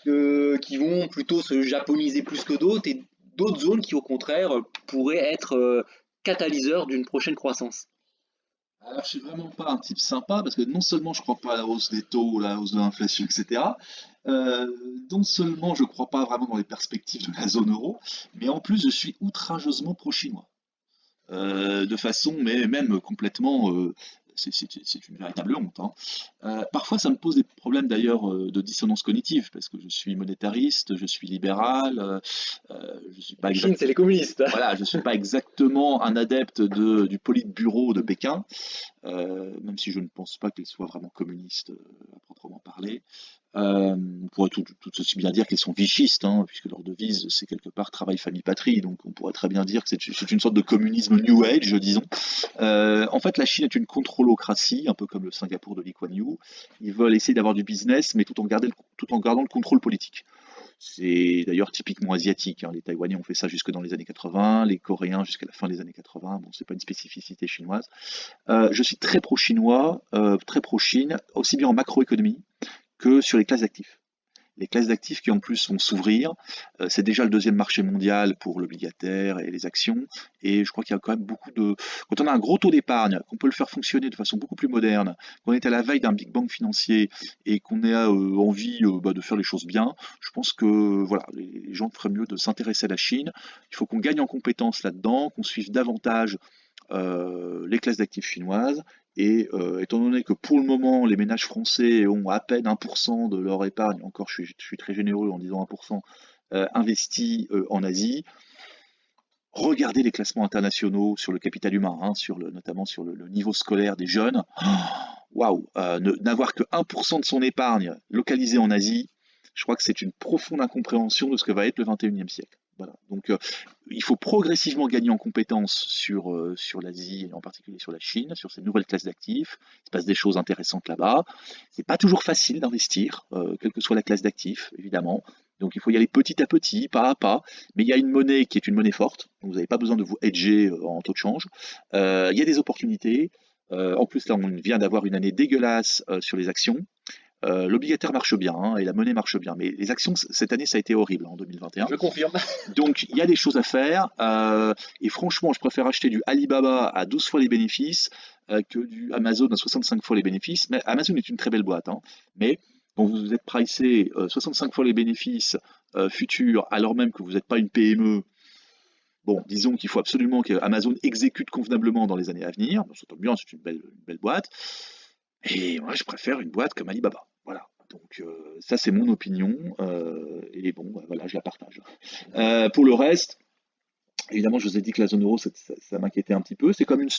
qui vont plutôt se japoniser plus que d'autres et d'autres zones qui, au contraire, pourraient être catalyseurs d'une prochaine croissance? Alors, je suis vraiment pas un type sympa parce que non seulement je crois pas à la hausse des taux, la hausse de l'inflation, etc. euh, non seulement je crois pas vraiment dans les perspectives de la zone euro, mais en plus je suis outrageusement pro-chinois. De façon, mais même complètement, c'est une véritable honte, hein. Parfois, ça me pose des problèmes d'ailleurs de dissonance cognitive, parce que je suis monétariste, je suis libéral, je suis pas La Chine, c'est les communistes. voilà, je suis pas exactement un adepte du politburo de Pékin, même si je ne pense pas qu'ils soient vraiment communistes à proprement parler. On pourrait tout aussi bien dire qu'ils sont vichistes, hein, puisque leur devise c'est quelque part travail, famille, patrie, donc on pourrait très bien dire que c'est une sorte de communisme New Age, disons. En fait, la Chine est une contrôlocratie, un peu comme le Singapour de Lee Kuan Yew. Ils veulent essayer d'avoir du business, mais tout en gardant le contrôle politique. C'est d'ailleurs typiquement asiatique, hein. Les Taïwanais ont fait ça jusque dans les années 80, les Coréens jusqu'à la fin des années 80. Bon, c'est pas une spécificité chinoise. Je suis très pro-chinois, très pro-Chine, aussi bien en macroéconomie que sur les classes d'actifs. Les classes d'actifs qui en plus vont s'ouvrir, c'est déjà le deuxième marché mondial pour l'obligataire et les actions, et je crois qu'il y a quand même beaucoup de... Quand on a un gros taux d'épargne, qu'on peut le faire fonctionner de façon beaucoup plus moderne, qu'on est à la veille d'un big bang financier et qu'on a envie de faire les choses bien, je pense que voilà, les gens feraient mieux de s'intéresser à la Chine. Il faut qu'on gagne en compétences là-dedans, qu'on suive davantage les classes d'actifs chinoises, Et étant donné que pour le moment, les ménages français ont à peine 1% de leur épargne, encore je suis très généreux en disant 1%, investi en Asie, regardez les classements internationaux sur le capital humain, hein, notamment sur le niveau scolaire des jeunes. Waouh, n'avoir que 1% de son épargne localisée en Asie, je crois que c'est une profonde incompréhension de ce que va être le 21e siècle. Voilà. Donc il faut progressivement gagner en compétences sur l'Asie, et en particulier sur la Chine, sur ces nouvelles classes d'actifs. Il se passe des choses intéressantes là-bas. C'est pas toujours facile d'investir, quelle que soit la classe d'actifs, évidemment. Donc il faut y aller petit à petit, pas à pas. Mais il y a une monnaie qui est une monnaie forte, donc vous n'avez pas besoin de vous hedger en taux de change. Il y a des opportunités. En plus, là, on vient d'avoir une année dégueulasse sur les actions. L'obligataire marche bien, hein, et la monnaie marche bien. Mais les actions, cette année, ça a été horrible en 2021. Je confirme. Donc, il y a des choses à faire. Et franchement, je préfère acheter du Alibaba à 12 fois les bénéfices que du Amazon à 65 fois les bénéfices. Mais Amazon est une très belle boîte, hein. Mais quand vous êtes pricé 65 fois les bénéfices futurs, alors même que vous n'êtes pas une PME, bon, disons qu'il faut absolument que Amazon exécute convenablement dans les années à venir. Ça tombe bien, c'est une belle boîte. Et moi, je préfère une boîte comme Alibaba. Voilà. Donc, ça, c'est mon opinion. Et bon, bah, voilà, je la partage. Pour le reste, évidemment, je vous ai dit que la zone euro, ça m'inquiétait un petit peu. C'est comme une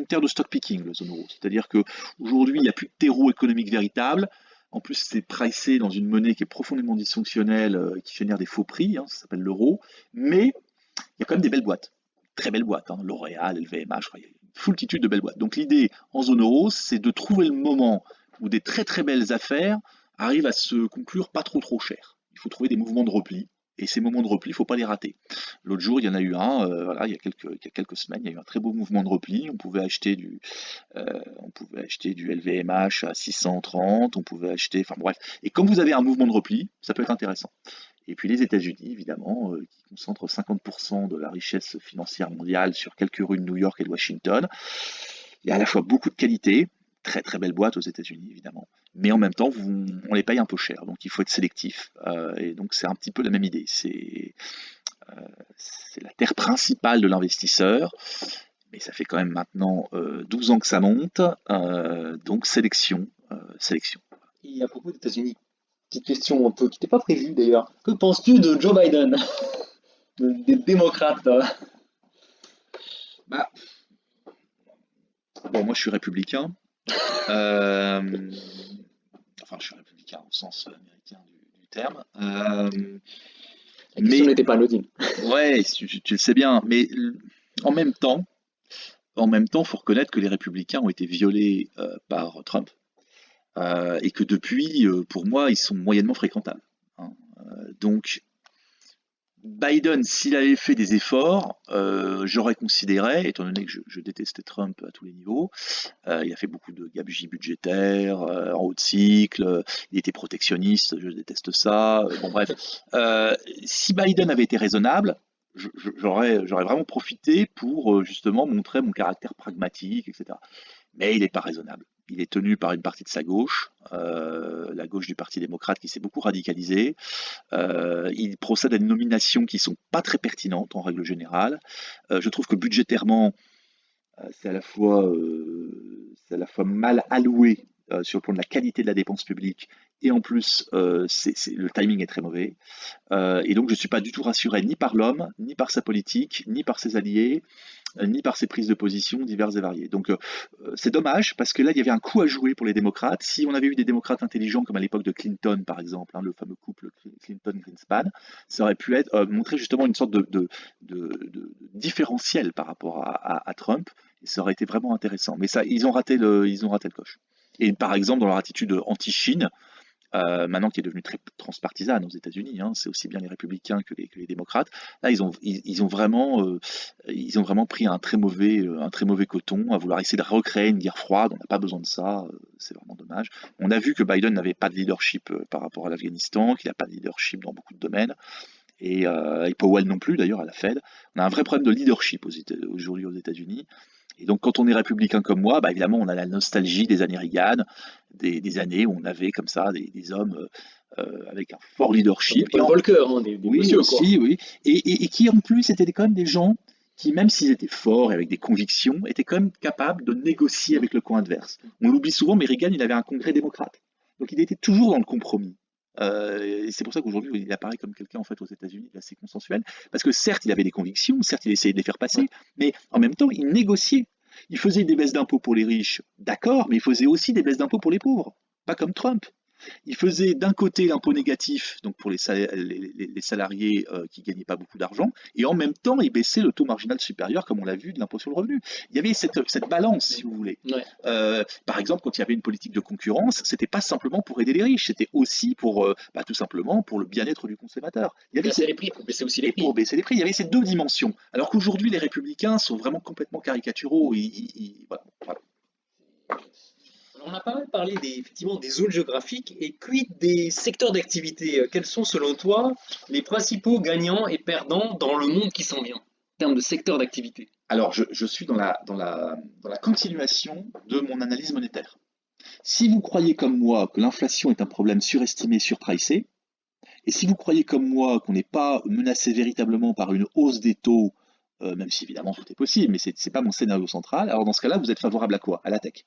terre de stock picking, la zone euro. C'est-à-dire qu'aujourd'hui, il n'y a plus de terreau économique véritable. En plus, c'est pricé dans une monnaie qui est profondément dysfonctionnelle, qui génère des faux prix, hein, ça s'appelle l'euro. Mais il y a quand même des belles boîtes, très belles boîtes, hein, L'Oréal, LVMH, je crois, il y a une foultitude de belles boîtes. Donc l'idée en zone euro, c'est de trouver le moment où des très très belles affaires arrivent à se conclure pas trop cher. Il faut trouver des mouvements de repli. Et ces moments de repli, il ne faut pas les rater. L'autre jour, il y en a eu un, voilà, il y a quelques semaines, il y a eu un très beau mouvement de repli. On pouvait acheter du LVMH à 630, on pouvait acheter, enfin bref. Et quand vous avez un mouvement de repli, ça peut être intéressant. Et puis les États-Unis, évidemment, qui concentrent 50% de la richesse financière mondiale sur quelques rues de New York et de Washington. Il y a à la fois beaucoup de qualité, très très belle boîte aux États-Unis, évidemment, mais en même temps, on les paye un peu cher, donc il faut être sélectif. Et donc c'est un petit peu la même idée. C'est la terre principale de l'investisseur, mais ça fait quand même maintenant 12 ans que ça monte, donc sélection, sélection. Et à propos des États-Unis, petite question un peu qui n'était pas prévue d'ailleurs. Que penses-tu de Joe Biden, des démocrates là? Bah, bon, moi je suis républicain. Euh, Enfin, je suis républicain au sens américain du terme. La question Mais n'était pas anodine. ouais, tu le sais bien. Mais en même temps, faut reconnaître que les républicains ont été violés par Trump et que depuis, pour moi, ils sont moyennement fréquentables, hein. Donc, Biden, s'il avait fait des efforts, j'aurais considéré, étant donné que je détestais Trump à tous les niveaux, il a fait beaucoup de gabegies budgétaires, en haut de cycle, il était protectionniste, je déteste ça, bon bref. Si Biden avait été raisonnable, j'aurais vraiment profité pour justement montrer mon caractère pragmatique, etc. Mais il n'est pas raisonnable. Il est tenu par une partie de sa gauche, la gauche du Parti démocrate qui s'est beaucoup radicalisée. Il procède à des nominations qui sont pas très pertinentes en règle générale. Je trouve que budgétairement, c'est à la fois mal alloué sur le plan de la qualité de la dépense publique et en plus le timing est très mauvais. Et donc je ne suis pas du tout rassuré ni par l'homme, ni par sa politique, ni par ses alliés, ni par ses prises de position diverses et variées. Donc c'est dommage parce que là il y avait un coup à jouer pour les démocrates. Si on avait eu des démocrates intelligents comme à l'époque de Clinton par exemple, hein, le fameux couple Clinton-Greenspan, ça aurait pu être montrer justement une sorte de différentiel par rapport à Trump et ça aurait été vraiment intéressant. Mais ça, ils ont raté le coche. Et par exemple dans leur attitude anti-Chine, maintenant qui est devenue très transpartisane aux États-Unis, hein, c'est aussi bien les républicains que les démocrates. Là, ils ont vraiment pris un très mauvais coton à vouloir essayer de recréer une guerre froide. On n'a pas besoin de ça, c'est vraiment dommage. On a vu que Biden n'avait pas de leadership par rapport à l'Afghanistan, qu'il n'a pas de leadership dans beaucoup de domaines. Et Powell non plus, d'ailleurs, à la Fed. On a un vrai problème de leadership aujourd'hui aux États-Unis. Et donc, quand on est républicain comme moi, bah, évidemment, on a la nostalgie des années Reagan, des années où on avait comme ça des hommes avec un fort leadership. Paul Volcker, hein, des Oui, messieurs, quoi. aussi, oui. Et qui, en plus, étaient quand même des gens qui, même s'ils étaient forts et avec des convictions, étaient quand même capables de négocier avec le camp adverse. On l'oublie souvent, mais Reagan, il avait un congrès démocrate. Donc il était toujours dans le compromis. Et c'est pour ça qu'aujourd'hui, il apparaît comme quelqu'un en fait aux États-Unis d'assez consensuel, parce que certes, il avait des convictions, certes, il essayait de les faire passer, mais en même temps, il négociait. Il faisait des baisses d'impôts pour les riches, d'accord, mais il faisait aussi des baisses d'impôts pour les pauvres, pas comme Trump. Il faisait d'un côté l'impôt négatif, donc pour les salariés qui ne gagnaient pas beaucoup d'argent, et en même temps, il baissait le taux marginal supérieur, comme on l'a vu, de l'impôt sur le revenu. Il y avait cette balance, si vous voulez. Ouais. Par exemple, quand il y avait une politique de concurrence, c'était pas simplement pour aider les riches, c'était aussi pour, tout simplement, pour le bien-être du consommateur. Il y avait Baisser les prix, pour baisser aussi les et prix. pour baisser les prix. Il y avait ces deux dimensions. Alors qu'aujourd'hui, les républicains sont vraiment complètement caricaturaux. Voilà. Alors, on a pas mal parlé effectivement des zones géographiques et quid des secteurs d'activité. Quels sont selon toi les principaux gagnants et perdants dans le monde qui s'en vient en termes de secteurs d'activité? Alors, je suis dans la continuation de mon analyse monétaire. Si vous croyez comme moi que l'inflation est un problème surestimé, surpricé, et si vous croyez comme moi qu'on n'est pas menacé véritablement par une hausse des taux, même si évidemment tout est possible, mais c'est pas mon scénario central, alors dans ce cas-là, vous êtes favorable à quoi? À la tech.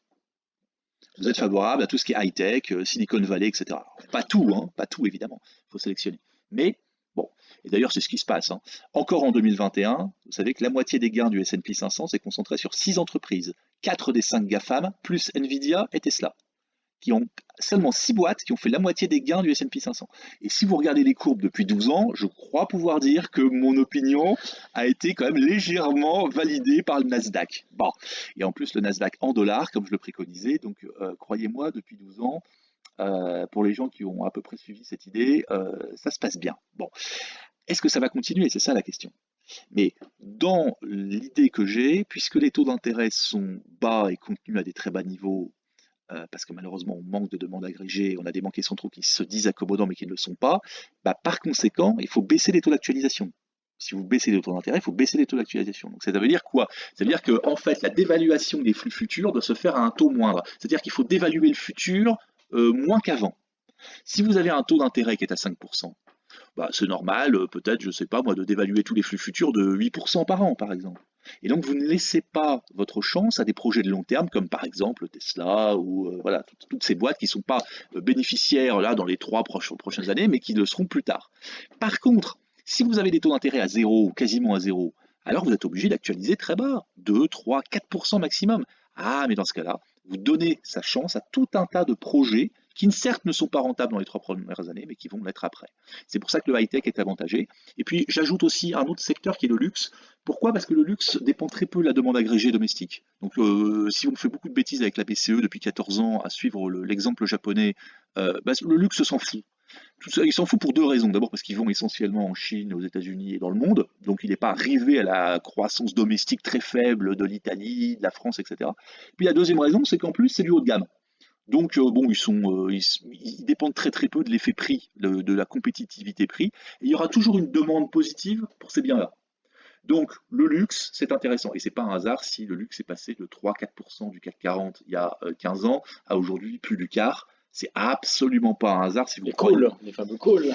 Vous êtes favorable à tout ce qui est high-tech, Silicon Valley, etc. Alors, pas tout, hein, pas tout évidemment, il faut sélectionner. Mais bon, et d'ailleurs c'est ce qui se passe. Hein. Encore en 2021, vous savez que la moitié des gains du S&P 500 s'est concentré sur 6 entreprises, 4 des 5 GAFAM, plus Nvidia et Tesla, qui ont seulement 6 boîtes qui ont fait la moitié des gains du S&P 500. Et si vous regardez les courbes depuis 12 ans, je crois pouvoir dire que mon opinion a été quand même légèrement validée par le Nasdaq. Bon, et en plus le Nasdaq en dollars, comme je le préconisais, donc croyez-moi, depuis 12 ans, pour les gens qui ont à peu près suivi cette idée, ça se passe bien. Bon, est-ce que ça va continuer? C'est ça la question. Mais dans l'idée que j'ai, puisque les taux d'intérêt sont bas et contenus à des très bas niveaux, parce que malheureusement on manque de demandes agrégées, on a des banquiers centraux qui se disent accommodants mais qui ne le sont pas, bah, par conséquent, il faut baisser les taux d'actualisation. Si vous baissez les taux d'intérêt, il faut baisser les taux d'actualisation. Donc ça veut dire quoi? Ça veut dire que en fait, la dévaluation des flux futurs doit se faire à un taux moindre. C'est-à-dire qu'il faut dévaluer le futur moins qu'avant. Si vous avez un taux d'intérêt qui est à 5%, bah, c'est normal, peut-être, je ne sais pas moi, de dévaluer tous les flux futurs de 8% par an, par exemple. Et donc vous ne laissez pas votre chance à des projets de long terme, comme par exemple Tesla ou voilà, toutes ces boîtes qui ne sont pas bénéficiaires là dans les 3 prochaines années, mais qui le seront plus tard. Par contre, si vous avez des taux d'intérêt à zéro ou quasiment à zéro, alors vous êtes obligé d'actualiser très bas, 2, 3, 4% maximum. Ah, mais dans ce cas-là, vous donnez sa chance à tout un tas de projets qui certes ne sont pas rentables dans les 3 premières années, mais qui vont l'être après. C'est pour ça que le high-tech est avantagé. Et puis j'ajoute aussi un autre secteur qui est le luxe. Pourquoi? Parce que le luxe dépend très peu de la demande agrégée domestique. Donc si on fait beaucoup de bêtises avec la BCE depuis 14 ans à suivre l'exemple japonais, bah, le luxe s'en fout. Il s'en fout pour 2 raisons. D'abord parce qu'ils vont essentiellement en Chine, aux États-Unis et dans le monde, donc il n'est pas arrivé à la croissance domestique très faible de l'Italie, de la France, etc. Puis la deuxième raison, c'est qu'en plus c'est du haut de gamme. Donc bon, ils dépendent très très peu de l'effet prix, de la compétitivité prix. Et il y aura toujours une demande positive pour ces biens-là. Donc le luxe, c'est intéressant. Et c'est pas un hasard si le luxe est passé de 3-4% du CAC 40 il y a 15 ans à aujourd'hui plus du quart. C'est absolument pas un hasard si vous Les croyez. calls, les fameux calls.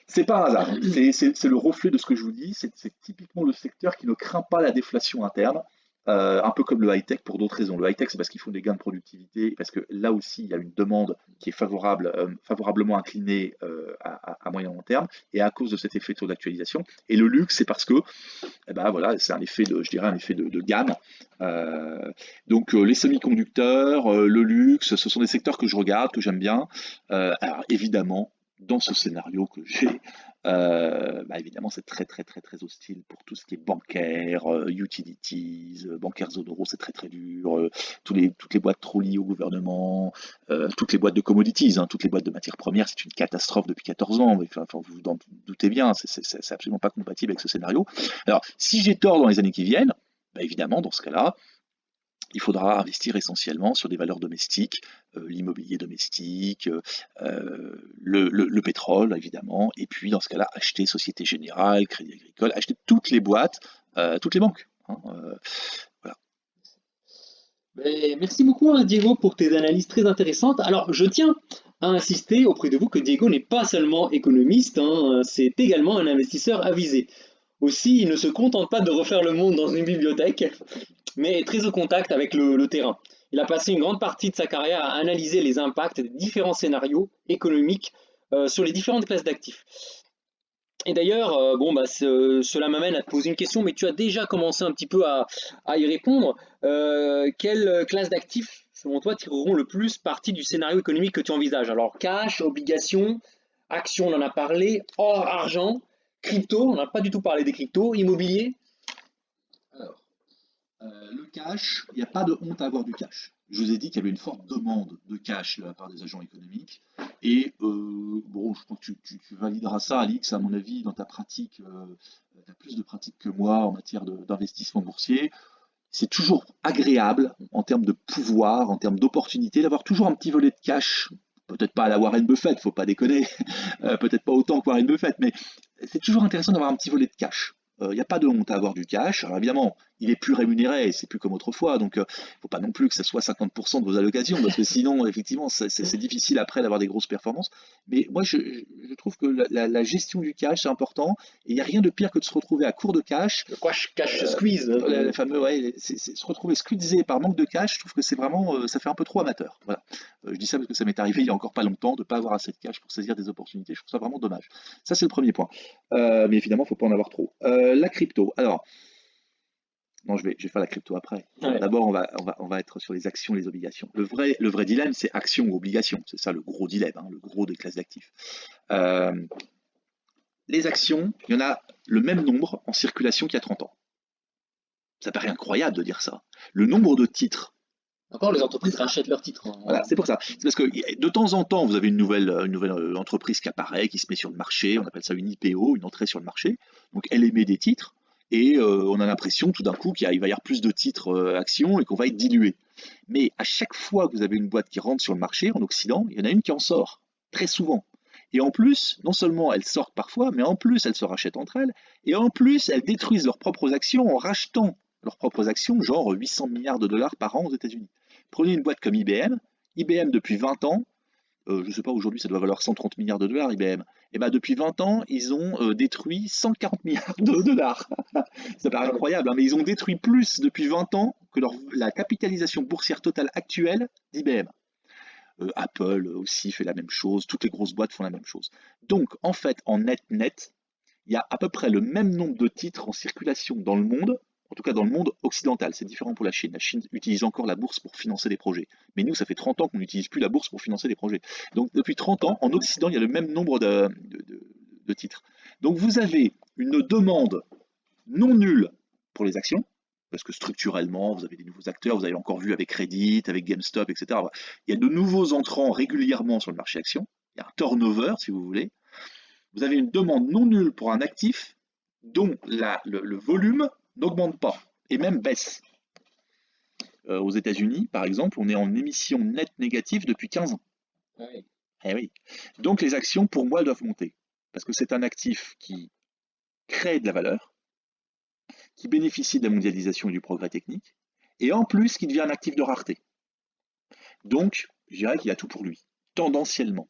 C'est pas un hasard. C'est le reflet de ce que je vous dis. C'est typiquement le secteur qui ne craint pas la déflation interne. Un peu comme le high-tech pour d'autres raisons. Le high-tech, c'est parce qu'il faut des gains de productivité, parce que là aussi, il y a une demande qui est favorablement inclinée à moyen long terme, et à cause de cet effet de taux d'actualisation. Et le luxe, c'est parce que, eh ben, voilà, c'est un effet je dirais un effet de gamme. Donc les semi-conducteurs, le luxe, ce sont des secteurs que je regarde, que j'aime bien. Alors évidemment, dans ce scénario que j'ai, bah évidemment, c'est très très très très hostile pour tout ce qui est bancaire, utilities, bancaire zone euro, c'est très très dur. Toutes les boîtes trop liées au gouvernement, toutes les boîtes de commodities, hein, toutes les boîtes de matières premières, c'est une catastrophe depuis 14 ans. Enfin, vous vous en doutez bien, c'est absolument pas compatible avec ce scénario. Alors, si j'ai tort dans les années qui viennent, bah évidemment, dans ce cas-là, il faudra investir essentiellement sur des valeurs domestiques, l'immobilier domestique, le pétrole évidemment, et puis dans ce cas-là, acheter Société Générale, Crédit Agricole, acheter toutes les boîtes, toutes les banques. Hein, voilà. Mais merci beaucoup, hein, Diego, pour tes analyses très intéressantes. Alors, je tiens à insister auprès de vous que Diego n'est pas seulement économiste, hein, c'est également un investisseur avisé. Aussi, il ne se contente pas de refaire le monde dans une bibliothèque, mais est très au contact avec le terrain. Il a passé une grande partie de sa carrière à analyser les impacts des différents scénarios économiques sur les différentes classes d'actifs. Et d'ailleurs, bon, bah, cela m'amène à te poser une question, mais tu as déjà commencé un petit peu à y répondre. Quelles classes d'actifs, selon toi, tireront le plus parti du scénario économique que tu envisages? Alors, cash, obligations, actions, on en a parlé, or, argent, crypto, on n'a pas du tout parlé des cryptos, immobilier. Alors, le cash, il n'y a pas de honte à avoir du cash. Je vous ai dit qu'il y avait une forte demande de cash de la part des agents économiques. Et bon, je pense que tu valideras ça, Alix, à mon avis, dans ta pratique. Tu as plus de pratique que moi en matière d'investissement boursier. C'est toujours agréable en termes de pouvoir, en termes d'opportunité, d'avoir toujours un petit volet de cash. Peut-être pas à la Warren Buffett, faut pas déconner, peut-être pas autant que Warren Buffett, mais c'est toujours intéressant d'avoir un petit volet de cash. Il n'y a pas de honte à avoir du cash. Alors évidemment, il est plus rémunéré, c'est plus comme autrefois, donc il ne faut pas non plus que ce soit 50% de vos allocations, parce que sinon, effectivement, c'est difficile après d'avoir des grosses performances. Mais moi, je trouve que la gestion du cash, c'est important, et il n'y a rien de pire que de se retrouver à court de cash. Le cash squeeze. Le fameux, ouais, se retrouver squeezé par manque de cash, je trouve que c'est vraiment, ça fait un peu trop amateur. Voilà. Je dis ça parce que ça m'est arrivé il y a encore pas longtemps de ne pas avoir assez de cash pour saisir des opportunités. Je trouve ça vraiment dommage. Ça, c'est le premier point. Mais évidemment, il ne faut pas en avoir trop. La crypto. Alors, non, je vais faire la crypto après. Ouais. D'abord, on va être sur les actions et les obligations. Le vrai dilemme, c'est action ou obligation. C'est ça le gros dilemme, hein, le gros des classes d'actifs. Euh, les actions, il y en a le même nombre en circulation qu'il y a 30 ans. Ça paraît incroyable de dire ça. Le nombre de titres. Encore, les entreprises rachètent leurs titres, hein. Voilà, c'est pour ça. C'est parce que de temps en temps, vous avez une nouvelle entreprise qui apparaît, qui se met sur le marché. On appelle ça une IPO, une entrée sur le marché. Donc, elle émet des titres. Et on a l'impression tout d'un coup qu'il va y avoir plus de titres actions et qu'on va être dilué. Mais à chaque fois que vous avez une boîte qui rentre sur le marché en Occident, il y en a une qui en sort, très souvent. Et en plus, non seulement elles sortent parfois, mais en plus elles se rachètent entre elles, et en plus elles détruisent leurs propres actions en rachetant leurs propres actions, genre 800 milliards de dollars par an aux États-Unis. Prenez une boîte comme IBM. IBM depuis 20 ans, je ne sais pas, aujourd'hui ça doit valoir 130 milliards de dollars IBM. Et ben depuis 20 ans, ils ont détruit 140 milliards de dollars. Ça paraît incroyable, hein, mais ils ont détruit plus depuis 20 ans que la capitalisation boursière totale actuelle d'IBM. Apple aussi fait la même chose, toutes les grosses boîtes font la même chose. Donc en fait, en net, il y a à peu près le même nombre de titres en circulation dans le monde, en tout cas dans le monde occidental. C'est différent pour la Chine. La Chine utilise encore la bourse pour financer des projets. Mais nous, ça fait 30 ans qu'on n'utilise plus la bourse pour financer des projets. Donc depuis 30 ans, en Occident, il y a le même nombre de titres. Donc vous avez une demande non nulle pour les actions, parce que structurellement, vous avez des nouveaux acteurs, vous avez encore vu avec Reddit, avec GameStop, etc. Il y a de nouveaux entrants régulièrement sur le marché action. Il y a un turnover, si vous voulez. Vous avez une demande non nulle pour un actif dont le volume n'augmente pas et même baisse. Aux États-Unis, par exemple, on est en émission nette négative depuis 15 ans. Ouais. Eh oui. Donc les actions, pour moi, doivent monter. Parce que c'est un actif qui crée de la valeur, qui bénéficie de la mondialisation et du progrès technique, et en plus qui devient un actif de rareté. Donc, je dirais qu'il a tout pour lui, tendanciellement.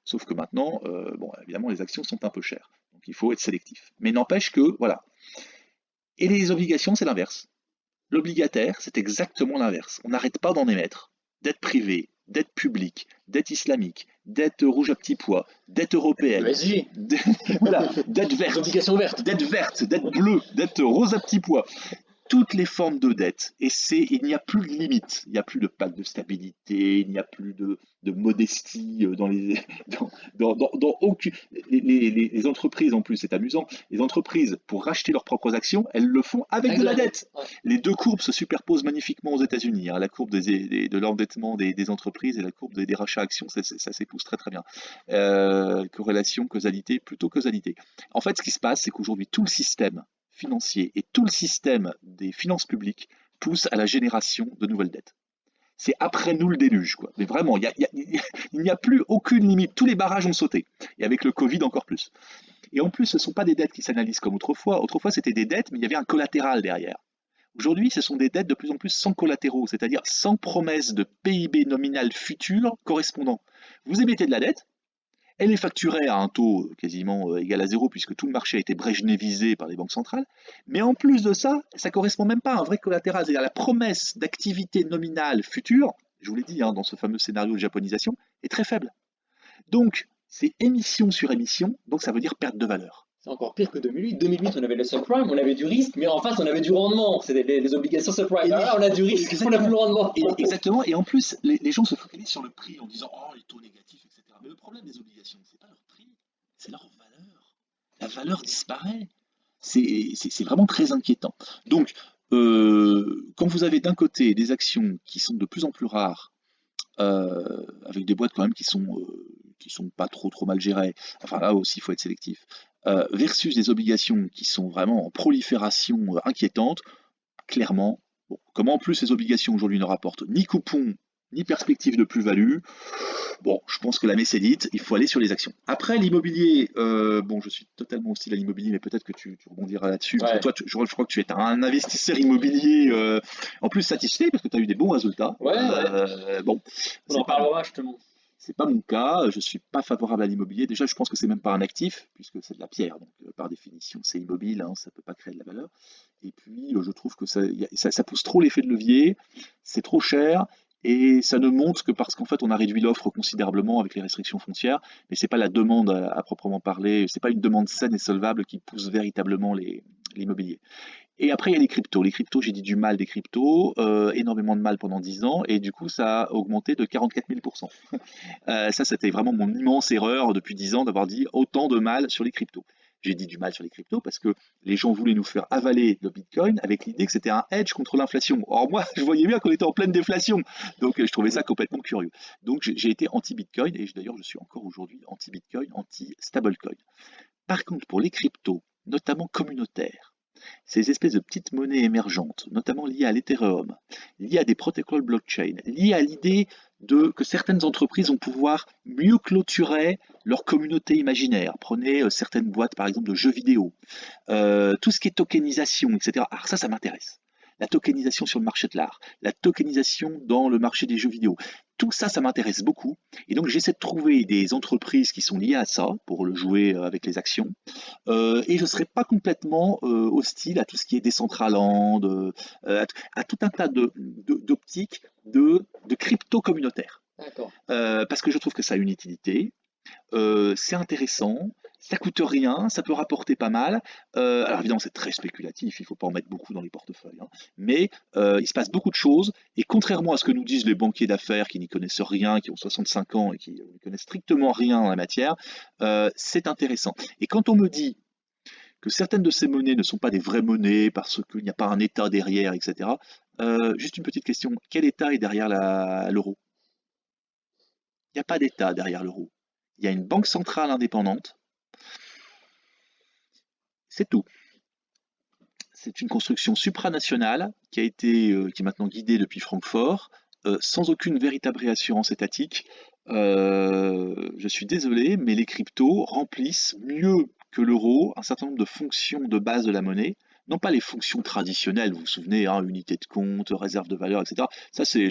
Sauf que maintenant, bon, évidemment, les actions sont un peu chères. Donc il faut être sélectif. Mais n'empêche que, voilà. Et les obligations, c'est l'inverse. L'obligataire, c'est exactement l'inverse. On n'arrête pas d'en émettre. Dette privée, dette publique, dette islamique, dette rouge à petits pois, dette européenne, ESG. voilà, dette verte, Obligations vertes. dette bleue, dette rose à petits pois. Toutes les formes de dette, et il n'y a plus de limite, il n'y a plus de pacte de stabilité, il n'y a plus de modestie dans aucune. Les entreprises, en plus, c'est amusant, les entreprises, pour racheter leurs propres actions, elles le font avec de la dette. Ouais. Les deux courbes se superposent magnifiquement aux États-Unis, hein, la courbe de l'endettement des entreprises et la courbe des rachats actions, ça s'épouse très très bien. Corrélation, causalité, plutôt causalité. En fait, ce qui se passe, c'est qu'aujourd'hui, tout le système financier et tout le système des finances publiques pousse à la génération de nouvelles dettes. C'est après nous le déluge, quoi. Mais vraiment, il n'y a plus aucune limite. Tous les barrages ont sauté. Et avec le Covid, encore plus. Et en plus, ce ne sont pas des dettes qui s'analysent comme autrefois. Autrefois, c'était des dettes, mais il y avait un collatéral derrière. Aujourd'hui, ce sont des dettes de plus en plus sans collatéraux, c'est-à-dire sans promesse de PIB nominal futur correspondant. Vous émettez de la dette, Elle est facturée à un taux quasiment égal à zéro, puisque tout le marché a été brejnevisé par les banques centrales. Mais en plus de ça, ça ne correspond même pas à un vrai collatéral, c'est-à-dire la promesse d'activité nominale future, je vous l'ai dit dans ce fameux scénario de japonisation, est très faible. Donc, c'est émission sur émission, donc ça veut dire perte de valeur. C'est encore pire que 2008. 2008, on avait le subprime, on avait du risque, mais en face, on avait du rendement. C'était les obligations subprime. Alors là, on a du risque, on n'a plus le rendement. Exactement, et en plus, les gens se focalisent sur le prix en disant oh, les taux négatifs, etc. Mais le problème des obligations, c'est pas leur prix, c'est leur valeur. La valeur disparaît. C'est vraiment très inquiétant. Donc, quand vous avez d'un côté des actions qui sont de plus en plus rares, avec des boîtes quand même qui sont pas trop mal gérées, enfin là aussi il faut être sélectif, versus des obligations qui sont vraiment en prolifération inquiétante, clairement, bon, comme en plus les obligations aujourd'hui ne rapportent ni coupon ni perspective de plus-value, bon, je pense que la messe est dite, il faut aller sur les actions. Après, l'immobilier, bon, je suis totalement hostile à l'immobilier, mais peut-être que tu rebondiras là-dessus. Parce que Ouais. toi, je crois que tu es un investisseur immobilier, en plus satisfait, parce que tu as eu des bons résultats. Ouais, Bon, on en parlera justement. c'est pas mon cas, je suis pas favorable à l'immobilier. Déjà, je pense que c'est même pas un actif, puisque c'est de la pierre, donc par définition, c'est immobile, hein, ça peut pas créer de la valeur. Et puis, je trouve que ça pousse trop l'effet de levier, c'est trop cher, et ça ne monte que parce qu'en fait, on a réduit l'offre considérablement avec les restrictions foncières, mais c'est pas la demande à proprement parler, c'est pas une demande saine et solvable qui pousse véritablement l'immobilier. Et après, il y a les cryptos. Les cryptos, j'ai dit du mal des cryptos, énormément de mal pendant 10 ans, et du coup, ça a augmenté de 44 000%. Ça, c'était vraiment mon immense erreur depuis 10 ans d'avoir dit autant de mal sur les cryptos. J'ai dit du mal sur les cryptos parce que les gens voulaient nous faire avaler le Bitcoin avec l'idée que c'était un hedge contre l'inflation. Or, moi, je voyais bien qu'on était en pleine déflation. Donc, je trouvais ça complètement curieux. Donc, j'ai été anti-Bitcoin et d'ailleurs, je suis encore aujourd'hui anti-Bitcoin, anti-stablecoin. Par contre, pour les cryptos, notamment communautaires, ces espèces de petites monnaies émergentes, notamment liées à l'Ethereum, liées à des protocoles blockchain, liées à l'idée que certaines entreprises vont pouvoir mieux clôturer leur communauté imaginaire. Prenez certaines boîtes, par exemple, de jeux vidéo, tout ce qui est tokenisation, etc. Alors ça m'intéresse. La tokenisation sur le marché de l'art, la tokenisation dans le marché des jeux vidéo. Tout ça, ça m'intéresse beaucoup. Et donc, j'essaie de trouver des entreprises qui sont liées à ça pour le jouer avec les actions. Et je ne serais pas complètement hostile à tout ce qui est Decentraland, à tout un tas d'optiques de crypto communautaires. D'accord. Parce que je trouve que ça a une utilité, c'est intéressant, ça coûte rien, ça peut rapporter pas mal. Alors évidemment, c'est très spéculatif, il ne faut pas en mettre beaucoup dans les portefeuilles, hein. Mais il se passe beaucoup de choses, et contrairement à ce que nous disent les banquiers d'affaires qui n'y connaissent rien, qui ont 65 ans et qui ne connaissent strictement rien en la matière, c'est intéressant. Et quand on me dit que certaines de ces monnaies ne sont pas des vraies monnaies parce qu'il n'y a pas un État derrière, etc., juste une petite question, quel État est derrière l'euro? Il n'y a pas d'État derrière l'euro. Il y a une banque centrale indépendante, c'est tout. C'est une construction supranationale qui qui est maintenant guidée depuis Francfort, sans aucune véritable réassurance étatique. Je suis désolé, mais les cryptos remplissent mieux que l'euro un certain nombre de fonctions de base de la monnaie. Non pas les fonctions traditionnelles, vous vous souvenez, hein, unité de compte, réserve de valeur, etc. Ça, ces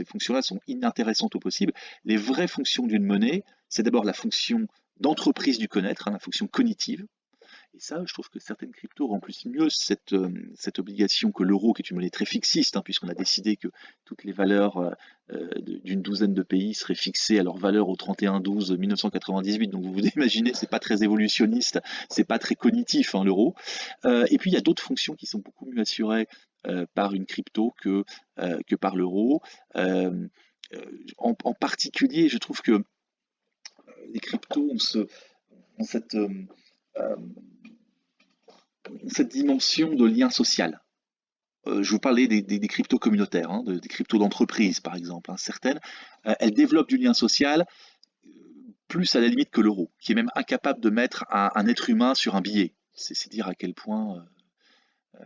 fonctions-là sont inintéressantes au possible. Les vraies fonctions d'une monnaie, c'est d'abord la fonction d'entreprise du connaître, hein, la fonction cognitive. Et ça, je trouve que certaines cryptos remplissent mieux cette obligation que l'euro, qui est une monnaie très fixiste, hein, puisqu'on a décidé que toutes les valeurs d'une douzaine de pays seraient fixées à leur valeur au 31-12-1998. Donc vous vous imaginez, c'est pas très évolutionniste, c'est pas très cognitif, hein, l'euro. Et puis il y a d'autres fonctions qui sont beaucoup mieux assurées par une crypto que par l'euro. En particulier, je trouve que les cryptos ont cette dimension de lien social. Je vous parlais des cryptos communautaires, hein, des cryptos d'entreprise par exemple, hein. Certaines, elles développent du lien social plus à la limite que l'euro, qui est même incapable de mettre un être humain sur un billet. C'est dire à quel point.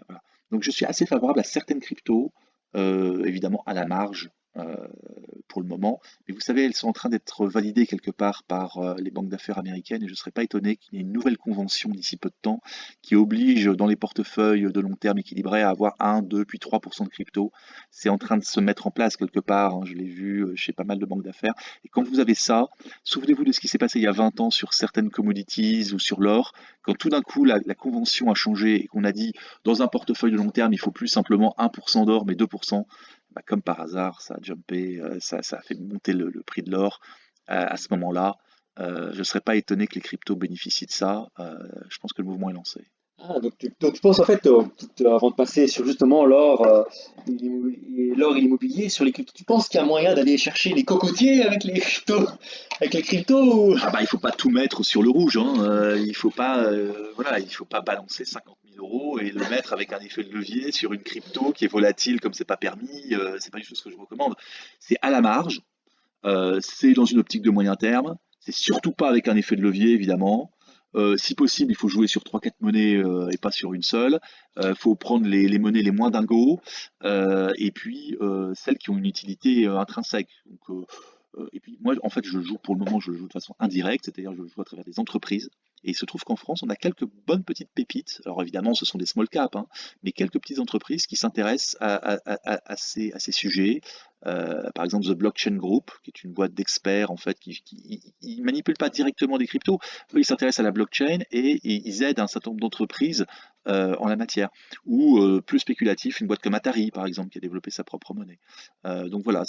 Voilà. Donc je suis assez favorable à certaines cryptos, évidemment à la marge, euh, pour le moment. Mais vous savez, elles sont en train d'être validées quelque part par les banques d'affaires américaines et je ne serais pas étonné qu'il y ait une nouvelle convention d'ici peu de temps qui oblige dans les portefeuilles de long terme équilibrés à avoir 1, 2, puis 3% de crypto. C'est en train de se mettre en place quelque part, hein, je l'ai vu chez pas mal de banques d'affaires. Et quand vous avez ça, souvenez-vous de ce qui s'est passé il y a 20 ans sur certaines commodities ou sur l'or, quand tout d'un coup la convention a changé et qu'on a dit dans un portefeuille de long terme, il faut plus simplement 1% d'or, mais 2%. Bah, comme par hasard, ça a jumpé, ça a fait monter le prix de l'or à ce moment-là. Je ne serais pas étonné que les cryptos bénéficient de ça. Je pense que le mouvement est lancé. Ah, donc tu penses en fait, avant de passer sur justement l'or l'or et l'immobilier, sur les cryptos, tu penses qu'il y a moyen d'aller chercher les cocotiers avec les cryptos ou... Ah bah, il faut pas tout mettre sur le rouge, hein. Il faut pas, voilà, il faut pas balancer 50 000 euros et le mettre avec un effet de levier sur une crypto qui est volatile comme c'est pas permis. C'est pas une chose que je recommande. C'est à la marge. C'est dans une optique de moyen terme. C'est surtout pas avec un effet de levier, évidemment. Si possible, il faut jouer sur trois quatre monnaies et pas sur une seule. Il faut prendre les monnaies les moins dingos et puis celles qui ont une utilité intrinsèque. Donc, et puis moi, en fait, je joue pour le moment, je joue de façon indirecte, c'est-à-dire je joue à travers des entreprises. Et il se trouve qu'en France, on a quelques bonnes petites pépites. Alors évidemment, ce sont des small caps, hein, mais quelques petites entreprises qui s'intéressent à ces sujets. Par exemple, The Blockchain Group, qui est une boîte d'experts en fait, qui ils manipulent pas directement des cryptos. Eux, ils s'intéressent à la blockchain et ils aident un certain nombre d'entreprises en la matière. Ou plus spéculatif, une boîte comme Atari, par exemple, qui a développé sa propre monnaie. Donc voilà,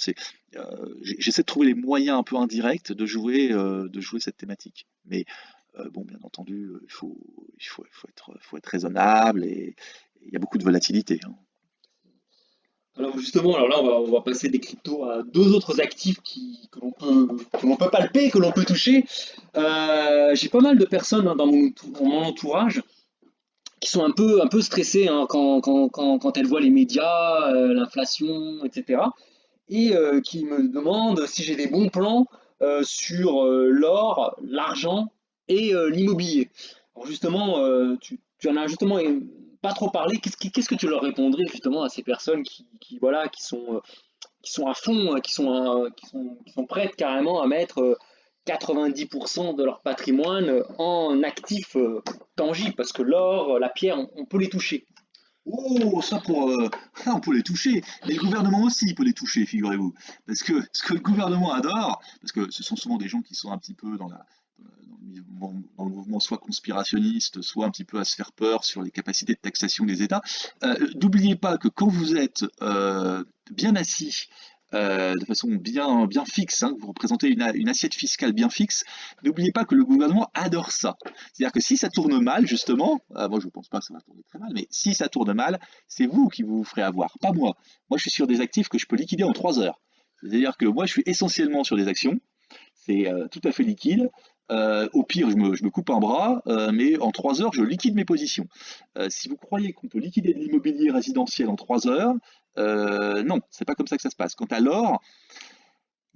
j'essaie de trouver les moyens un peu indirects de jouer cette thématique. Mais bon, bien entendu, faut être raisonnable et il y a beaucoup de volatilité, hein. Alors justement, alors là on va passer des cryptos à deux autres actifs que l'on peut palper, que l'on peut toucher. J'ai pas mal de personnes hein, dans mon entourage qui sont un peu stressées hein, quand elles voient les médias, l'inflation, etc. Et qui me demandent si j'ai des bons plans sur l'or, l'argent et l'immobilier. Alors justement, tu en as justement pas trop parlé. Qu'est-ce que tu leur répondrais justement à ces personnes voilà, qui sont à fond, qui sont prêtes carrément à mettre 90% de leur patrimoine en actifs tangibles, parce que l'or, la pierre, on peut les toucher. Oh, ça pour, ça, on peut les toucher. Mais le gouvernement aussi il peut les toucher, figurez-vous. Parce que ce que le gouvernement adore, parce que ce sont souvent des gens qui sont un petit peu dans le mouvement soit conspirationniste, soit un petit peu à se faire peur sur les capacités de taxation des États. N'oubliez pas que quand vous êtes bien assis, de façon bien fixe, hein, que vous représentez une assiette fiscale bien fixe, n'oubliez pas que le gouvernement adore ça. C'est-à-dire que si ça tourne mal, justement, moi je ne pense pas que ça va tourner très mal, mais si ça tourne mal, c'est vous qui vous ferez avoir, pas moi. Moi je suis sur des actifs que je peux liquider en 3 heures. C'est-à-dire que moi je suis essentiellement sur des actions, c'est tout à fait liquide. Au pire, je me coupe un bras, mais en 3 heures, je liquide mes positions. Si vous croyez qu'on peut liquider de l'immobilier résidentiel en 3 heures, non, c'est pas comme ça que ça se passe. Quant à l'or,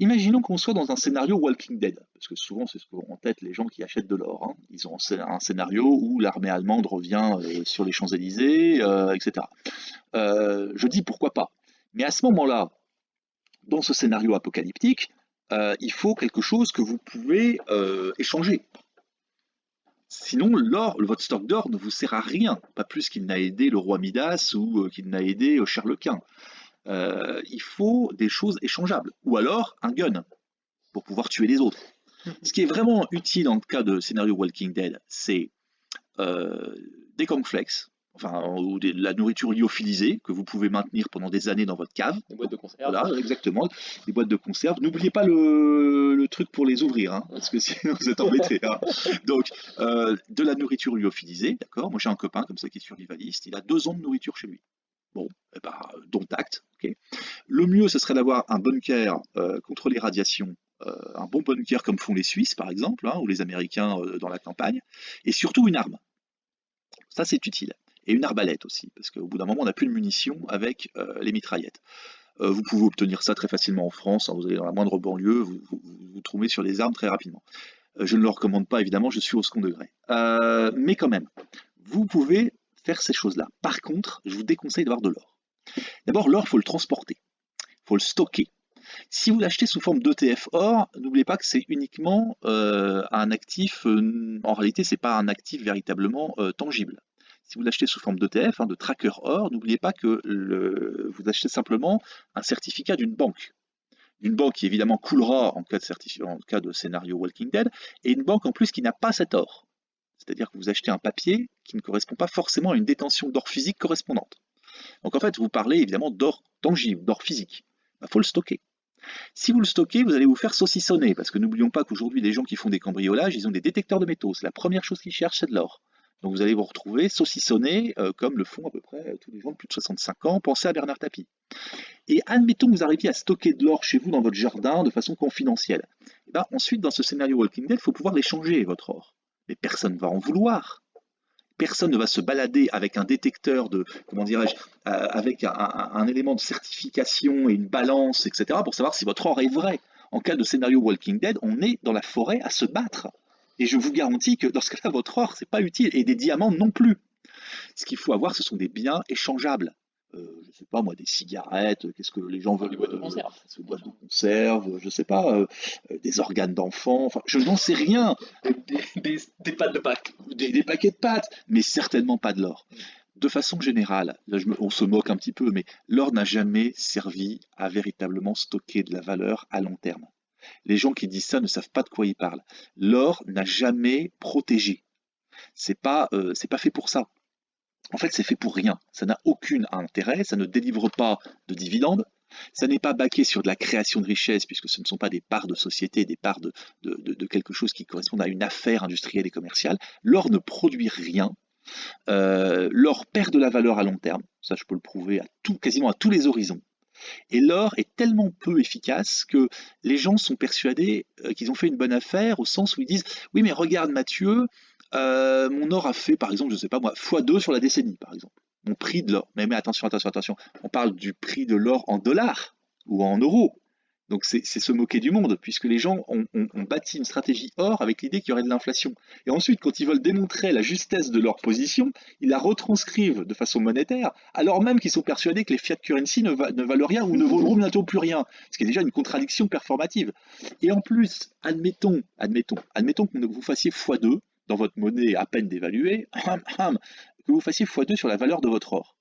imaginons qu'on soit dans un scénario Walking Dead, parce que souvent c'est ce qu'ont en tête les gens qui achètent de l'or, hein. Ils ont un scénario où l'armée allemande revient sur les Champs-Élysées, etc. Je dis pourquoi pas. Mais à ce moment-là, dans ce scénario apocalyptique, il faut quelque chose que vous pouvez échanger. Sinon, l'or, votre stock d'or ne vous sert à rien, pas plus qu'il n'a aidé le roi Midas ou qu'il n'a aidé Charles Quint. Il faut des choses échangeables, ou alors un gun pour pouvoir tuer les autres. Ce qui est vraiment utile dans le cas de scénario Walking Dead, c'est des cornflakes, enfin, ou de la nourriture lyophilisée que vous pouvez maintenir pendant des années dans votre cave. Des boîtes de conserve. Voilà, exactement. Des boîtes de conserve. N'oubliez pas le truc pour les ouvrir, hein, parce que sinon vous êtes embêtés, hein. Donc, de la nourriture lyophilisée, d'accord. Moi j'ai un copain comme ça qui est survivaliste, il a 2 ans de nourriture chez lui. Bon, eh ben, dont acte, ok. Le mieux, ce serait d'avoir un bunker contre les radiations, un bon bunker comme font les Suisses, par exemple, hein, ou les Américains dans la campagne, et surtout une arme. Ça, c'est utile. Et une arbalète aussi, parce qu'au bout d'un moment, on n'a plus de munitions avec les mitraillettes. Vous pouvez obtenir ça très facilement en France, hein, vous allez dans la moindre banlieue, vous trouvez sur les armes très rapidement. Je ne le recommande pas, évidemment, je suis au second degré. Mais quand même, vous pouvez faire ces choses-là. Par contre, je vous déconseille d'avoir de l'or. D'abord, l'or, il faut le transporter, il faut le stocker. Si vous l'achetez sous forme d'ETF or, n'oubliez pas que c'est uniquement un actif, en réalité, c'est pas un actif véritablement tangible. Si vous l'achetez sous forme d'ETF, de tracker or, n'oubliez pas que vous achetez simplement un certificat d'une banque. Une banque qui évidemment coulera en cas de scénario Walking Dead, et une banque en plus qui n'a pas cet or. C'est-à-dire que vous achetez un papier qui ne correspond pas forcément à une détention d'or physique correspondante. Donc en fait, vous parlez évidemment d'or tangible, d'or physique. Il faut le stocker. Si vous le stockez, vous allez vous faire saucissonner, parce que n'oublions pas qu'aujourd'hui, les gens qui font des cambriolages, ils ont des détecteurs de métaux. C'est la première chose qu'ils cherchent, c'est de l'or. Donc vous allez vous retrouver saucissonné, comme le font à peu près tous les gens de plus de 65 ans. Pensez à Bernard Tapie. Et admettons que vous arriviez à stocker de l'or chez vous dans votre jardin de façon confidentielle. Et ben, ensuite, dans ce scénario Walking Dead, il faut pouvoir l'échanger, votre or. Mais personne ne va en vouloir. Personne ne va se balader avec un détecteur de, comment dirais-je, avec un élément de certification et une balance, etc., pour savoir si votre or est vrai. En cas de scénario Walking Dead, on est dans la forêt à se battre. Et je vous garantis que dans ce cas-là, votre or, c'est pas utile. Et des diamants non plus. Ce qu'il faut avoir, ce sont des biens échangeables. Je ne sais pas moi, des cigarettes, qu'est-ce que les gens veulent, Des boîtes de conserve. des boîtes de conserve, je ne sais pas, des organes d'enfants, enfin, je n'en sais rien, Des pâtes de Pâques. des paquets de pâtes, mais certainement pas de l'or. De façon générale, là, on se moque un petit peu, mais l'or n'a jamais servi à véritablement stocker de la valeur à long terme. Les gens qui disent ça ne savent pas de quoi ils parlent. L'or n'a jamais protégé. C'est pas fait pour ça. En fait, c'est fait pour rien. Ça n'a aucun intérêt, ça ne délivre pas de dividendes, ça n'est pas baqué sur de la création de richesse, puisque ce ne sont pas des parts de société, des parts de quelque chose qui correspond à une affaire industrielle et commerciale. L'or ne produit rien. L'or perd de la valeur à long terme, ça je peux le prouver quasiment à tous les horizons. Et l'or est tellement peu efficace que les gens sont persuadés qu'ils ont fait une bonne affaire, au sens où ils disent oui mais regarde Mathieu, mon or a fait par exemple, je ne sais pas moi, x2 sur la décennie par exemple. Mon prix de l'or. Mais attention, on parle du prix de l'or en dollars ou en euros. Donc c'est se moquer du monde, puisque les gens ont bâti une stratégie or avec l'idée qu'il y aurait de l'inflation. Et ensuite, quand ils veulent démontrer la justesse de leur position, ils la retranscrivent de façon monétaire, alors même qu'ils sont persuadés que les fiat currency ne valent rien ou ne vaudront bientôt plus rien, ce qui est déjà une contradiction performative. Et en plus, admettons que vous fassiez x2 dans votre monnaie à peine dévaluée, que vous fassiez x2 sur la valeur de votre or.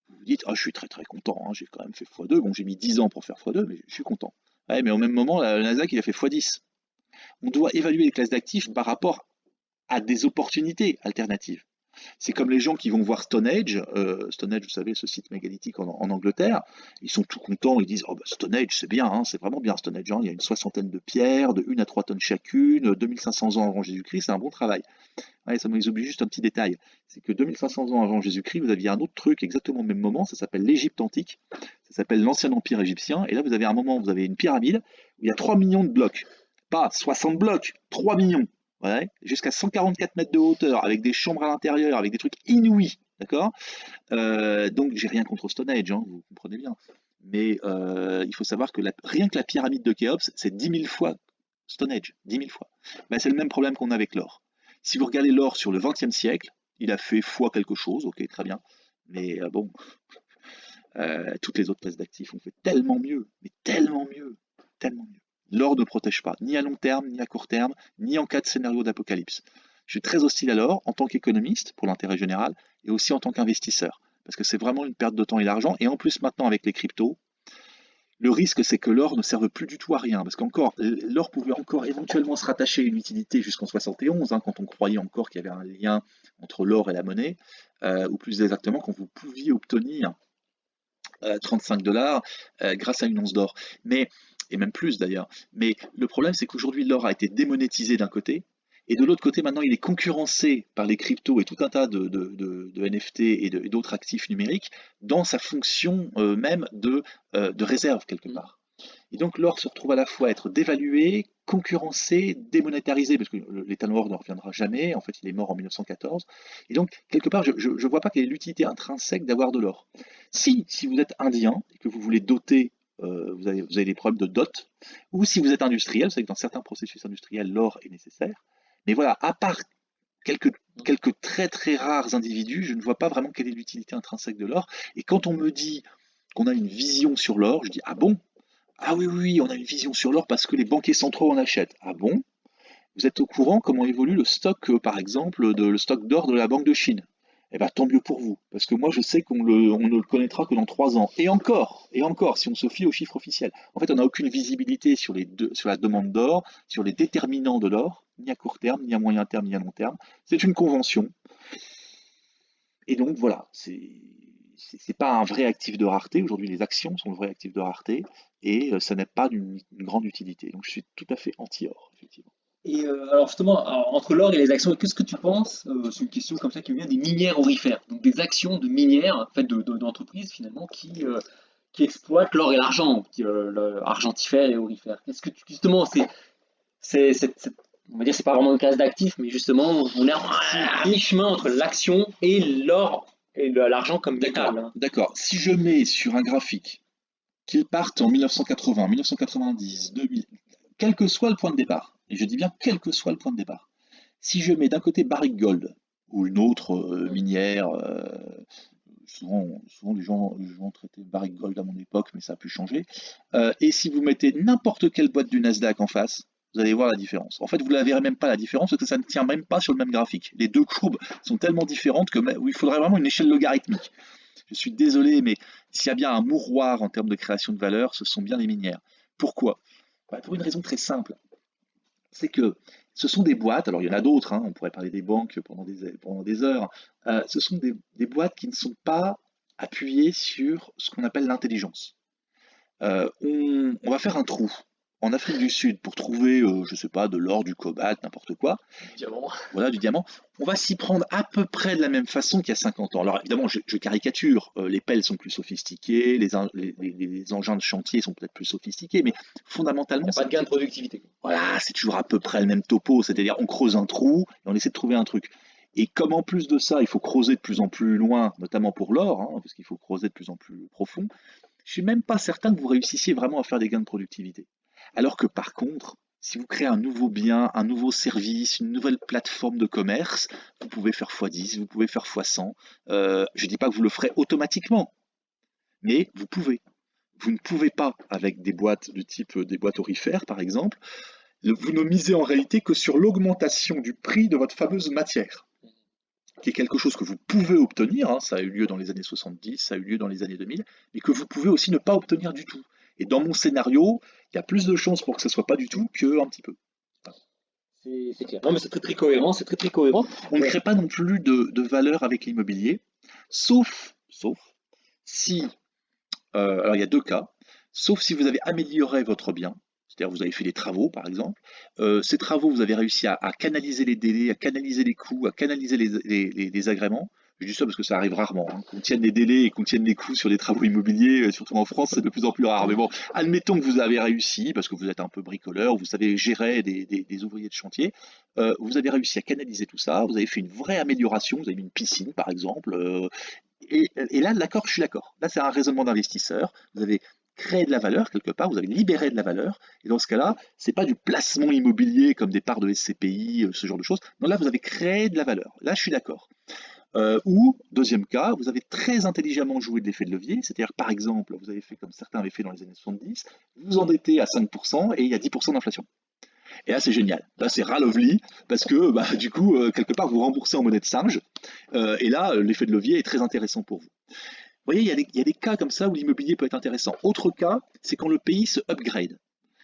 Vous dites, je suis très très content, j'ai quand même fait x2, bon j'ai mis 10 ans pour faire x2, mais je suis content. Ouais, mais au même moment, le Nasdaq il a fait x10. On doit évaluer les classes d'actifs par rapport à des opportunités alternatives. C'est comme les gens qui vont voir Stone Age, vous savez, ce site mégalithique en Angleterre, ils sont tout contents, ils disent Stone Age c'est bien, c'est vraiment bien Stone Age, il y a une soixantaine de pierres, de 1 à 3 tonnes chacune, 2500 ans avant Jésus-Christ, c'est un bon travail. Ouais, ça nous oublie juste un petit détail, c'est que 2500 ans avant Jésus-Christ, vous aviez un autre truc exactement au même moment, ça s'appelle l'Égypte antique, ça s'appelle l'ancien empire égyptien, et là vous avez un moment, vous avez une pyramide où il y a 3 millions de blocs, pas 60 blocs, 3 millions. Ouais, jusqu'à 144 mètres de hauteur, avec des chambres à l'intérieur, avec des trucs inouïs, d'accord. Donc j'ai rien contre Stone Age, vous comprenez bien. Mais il faut savoir que rien que la pyramide de Khéops, c'est 10 000 fois Stone Age, 10 000 fois. C'est le même problème qu'on a avec l'or. Si vous regardez l'or sur le XXe siècle, il a fait fois quelque chose, ok, très bien. Mais toutes les autres classes d'actifs ont fait tellement mieux, mais tellement mieux, tellement mieux. L'or ne protège pas, ni à long terme, ni à court terme, ni en cas de scénario d'apocalypse. Je suis très hostile à l'or en tant qu'économiste, pour l'intérêt général, et aussi en tant qu'investisseur, parce que c'est vraiment une perte de temps et d'argent, et en plus maintenant avec les cryptos, le risque c'est que l'or ne serve plus du tout à rien, parce qu'encore, l'or pouvait encore éventuellement se rattacher à une utilité jusqu'en 71, quand on croyait encore qu'il y avait un lien entre l'or et la monnaie, ou plus exactement quand vous pouviez obtenir 35 $ grâce à une once d'or. Et même plus d'ailleurs. Mais le problème, c'est qu'aujourd'hui, l'or a été démonétisé d'un côté, et de l'autre côté, maintenant, il est concurrencé par les cryptos et tout un tas de NFT et d'autres actifs numériques dans sa fonction même de réserve, quelque part. Et donc, l'or se retrouve à la fois à être dévalué, concurrencé, démonétarisé, parce que l'étalon or ne reviendra jamais, en fait, il est mort en 1914. Et donc, quelque part, je ne vois pas quelle est l'utilité intrinsèque d'avoir de l'or. Si vous êtes indien et que vous voulez doter, vous avez des problèmes de dot, ou si vous êtes industriel, vous savez que dans certains processus industriels, l'or est nécessaire. Mais voilà, à part quelques très très rares individus, je ne vois pas vraiment quelle est l'utilité intrinsèque de l'or. Et quand on me dit qu'on a une vision sur l'or, je dis ah bon? Ah oui, oui, oui, on a une vision sur l'or parce que les banquiers centraux en achètent. Ah bon? Vous êtes au courant comment évolue le stock, par exemple, le stock d'or de la Banque de Chine? Eh bien, tant mieux pour vous, parce que moi, je sais on ne le connaîtra que dans 3 ans. Et encore, si on se fie aux chiffres officiels. En fait, on n'a aucune visibilité sur la demande d'or, sur les déterminants de l'or, ni à court terme, ni à moyen terme, ni à long terme. C'est une convention. Et donc, voilà, c'est pas un vrai actif de rareté. Aujourd'hui, les actions sont le vrai actif de rareté, et ça n'est pas d'une grande utilité. Donc, je suis tout à fait anti-or, effectivement. Et alors justement, alors, entre l'or et les actions, qu'est-ce que tu penses, c'est une question comme ça qui me vient, des minières aurifères, donc des actions de minières, en fait, d'entreprises finalement qui exploitent l'or et l'argent, argentifères et aurifères. Est-ce que justement, on va dire, c'est pas vraiment une classe d'actifs, mais justement, on est à mi-chemin entre l'action et l'or et l'argent comme métal, D'accord, hein. d'accord. Si je mets sur un graphique qu'ils partent en 1980, 1990, 2000, quel que soit le point de départ, et je dis bien quel que soit le point de départ, si je mets d'un côté Barrick Gold ou une autre minière, souvent les gens traitaient Barrick Gold à mon époque, mais ça a pu changer, et si vous mettez n'importe quelle boîte du Nasdaq en face, vous allez voir la différence. En fait, vous ne la verrez même pas la différence parce que ça ne tient même pas sur le même graphique. Les deux courbes sont tellement différentes où il faudrait vraiment une échelle logarithmique. Je suis désolé, mais s'il y a bien un mouroir en termes de création de valeur, ce sont bien les minières. Pourquoi? Bah, pour une raison très simple, c'est que ce sont des boîtes, alors il y en a d'autres, hein, on pourrait parler des banques pendant des heures, ce sont des boîtes qui ne sont pas appuyées sur ce qu'on appelle l'intelligence. On va faire un trou en Afrique du Sud pour trouver, je sais pas, de l'or, du cobalt, n'importe quoi, Diamant. voilà, du diamant, on va s'y prendre à peu près de la même façon qu'il y a 50 ans. Alors évidemment, je caricature, les pelles sont plus sophistiquées, les engins de chantier sont peut-être plus sophistiqués, mais Il fondamentalement, n'y a pas de gain de productivité. voilà, c'est toujours à peu près le même topo, c'est-à-dire on creuse un trou et on essaie de trouver un truc. Et comme en plus de ça, il faut creuser de plus en plus loin, notamment pour l'or, hein, parce qu'il faut creuser de plus en plus profond, je suis même pas certain que vous réussissiez vraiment à faire des gains de productivité. Alors que par contre, si vous créez un nouveau bien, un nouveau service, une nouvelle plateforme de commerce, vous pouvez faire x10, vous pouvez faire x100. Je ne dis pas que vous le ferez automatiquement, mais vous pouvez. Vous ne pouvez pas avec des boîtes du type des boîtes aurifères, par exemple. Vous ne misez en réalité que sur l'augmentation du prix de votre fameuse matière, qui est quelque chose que vous pouvez obtenir, hein, ça a eu lieu dans les années 70, ça a eu lieu dans les années 2000, mais que vous pouvez aussi ne pas obtenir du tout. Et dans mon scénario, il y a plus de chances pour que ce soit pas du tout qu'un petit peu. Voilà. C'est clair. Non, mais c'est très très cohérent, c'est très très cohérent. On ne crée pas non plus de valeur avec l'immobilier, sauf si, alors il y a deux cas, sauf si vous avez amélioré votre bien, c'est-à-dire vous avez fait des travaux par exemple, ces travaux vous avez réussi à canaliser les délais, à canaliser les coûts, à canaliser les agréments. Je dis ça parce que ça arrive rarement, hein. Qu'on tienne les délais et qu'on tienne les coûts sur les travaux immobiliers, surtout en France, c'est de plus en plus rare. Mais bon, admettons que vous avez réussi, parce que vous êtes un peu bricoleur, vous savez gérer des ouvriers de chantier, vous avez réussi à canaliser tout ça, vous avez fait une vraie amélioration, vous avez mis une piscine par exemple, et là, d'accord, je suis d'accord. Là, c'est un raisonnement d'investisseur. Vous avez créé de la valeur quelque part, vous avez libéré de la valeur. Et dans ce cas-là, c'est pas du placement immobilier comme des parts de SCPI, ce genre de choses. Non, là, vous avez créé de la valeur. Là, je suis d'accord. Ou, deuxième cas, vous avez très intelligemment joué de l'effet de levier, c'est-à-dire, par exemple, vous avez fait comme certains avaient fait dans les années 70, vous vous endettez à 5% et il y a 10% d'inflation. Et là, c'est génial. Là, c'est ras-lovely parce que, bah, du coup, quelque part, vous remboursez en monnaie de singe. Et là, l'effet de levier est très intéressant pour vous. Vous voyez, il y a des cas comme ça où l'immobilier peut être intéressant. Autre cas, c'est quand le pays se upgrade.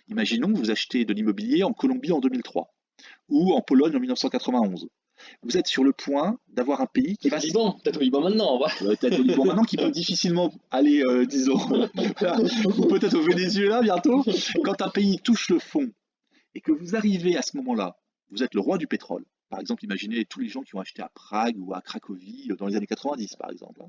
Imaginons que vous achetez de l'immobilier en Colombie en 2003 ou en Pologne en 1991. Vous êtes sur le point d'avoir un pays qui va... Peut-être au Liban maintenant, ouais. Peut-être au Liban maintenant, qui peut difficilement aller, disons, ou peut-être au Venezuela bientôt. Quand un pays touche le fond et que vous arrivez à ce moment-là, vous êtes le roi du pétrole. Par exemple, imaginez tous les gens qui ont acheté à Prague ou à Cracovie dans les années 90, par exemple,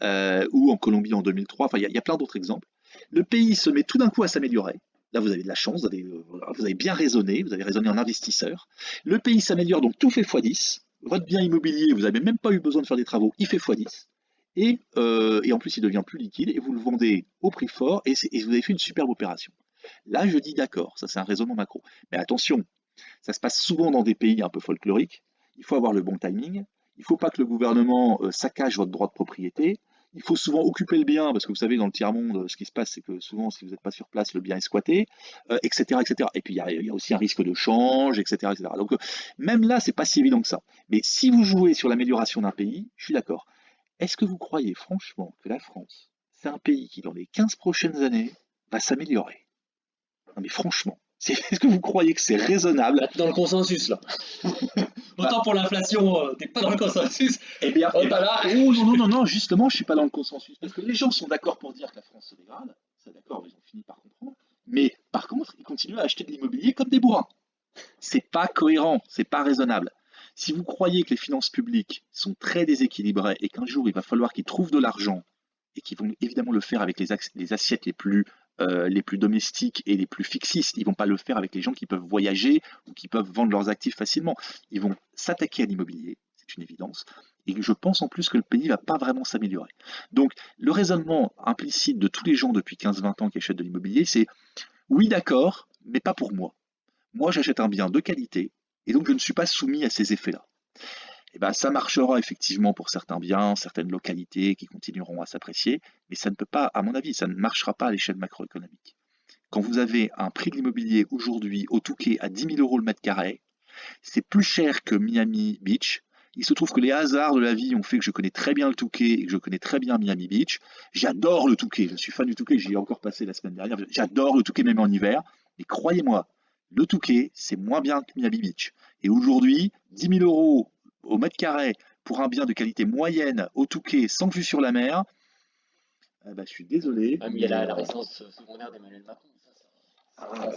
hein, ou en Colombie en 2003. Enfin, il y a plein d'autres exemples. Le pays se met tout d'un coup à s'améliorer. Là, vous avez de la chance, vous avez bien raisonné, vous avez raisonné en investisseur. Le pays s'améliore, donc tout fait x10. Votre bien immobilier, vous n'avez même pas eu besoin de faire des travaux, il fait x10. Et en plus, il devient plus liquide et vous le vendez au prix fort et vous avez fait une superbe opération. Là, je dis d'accord, ça c'est un raisonnement macro. Mais attention, ça se passe souvent dans des pays un peu folkloriques. Il faut avoir le bon timing. Il ne faut pas que le gouvernement saccage votre droit de propriété. Il faut souvent occuper le bien, parce que vous savez, dans le tiers-monde, ce qui se passe, c'est que souvent, si vous n'êtes pas sur place, le bien est squatté, etc., etc. Et puis, il y a aussi un risque de change, etc., etc. Donc, même là, c'est pas si évident que ça. Mais si vous jouez sur l'amélioration d'un pays, je suis d'accord. Est-ce que vous croyez franchement que la France, c'est un pays qui, dans les 15 prochaines années, va s'améliorer? Non, mais franchement, est-ce que vous croyez que c'est raisonnable? Là, t'es dans le consensus, là. Autant pour l'inflation, t'es pas dans le consensus. Eh bien, Oh, bah là. oh non, non, non, non, justement, je suis pas dans le consensus. Parce que les gens sont d'accord pour dire que la France se dégrade. C'est d'accord, ils ont fini par comprendre. Mais par contre, ils continuent à acheter de l'immobilier comme des bourrins. C'est pas cohérent, c'est pas raisonnable. Si vous croyez que les finances publiques sont très déséquilibrées et qu'un jour il va falloir qu'ils trouvent de l'argent et qu'ils vont évidemment le faire avec les assiettes les plus domestiques et les plus fixistes, ils vont pas le faire avec les gens qui peuvent voyager ou qui peuvent vendre leurs actifs facilement. Ils vont s'attaquer à l'immobilier, c'est une évidence. Et je pense en plus que le pays ne va pas vraiment s'améliorer. Donc le raisonnement implicite de tous les gens depuis 15-20 ans qui achètent de l'immobilier, c'est oui d'accord, mais pas pour moi. Moi, j'achète un bien de qualité et donc je ne suis pas soumis à ces effets-là. Et ben, ça marchera effectivement pour certains biens, certaines localités qui continueront à s'apprécier, mais ça ne peut pas, à mon avis, ça ne marchera pas à l'échelle macroéconomique. Quand vous avez un prix de l'immobilier aujourd'hui au Touquet à 10 000 euros le mètre carré, c'est plus cher que Miami Beach. Il se trouve que les hasards de la vie ont fait que je connais très bien le Touquet et que je connais très bien Miami Beach. J'adore le Touquet, je suis fan du Touquet, j'y ai encore passé la semaine dernière. J'adore le Touquet même en hiver, mais croyez-moi, le Touquet, c'est moins bien que Miami Beach. Et aujourd'hui, 10 000 euros au mètre carré pour un bien de qualité moyenne au Touquet sans vue sur la mer, je suis désolé. Ah, mais il y a la résidence secondaire d'Emmanuel Macron.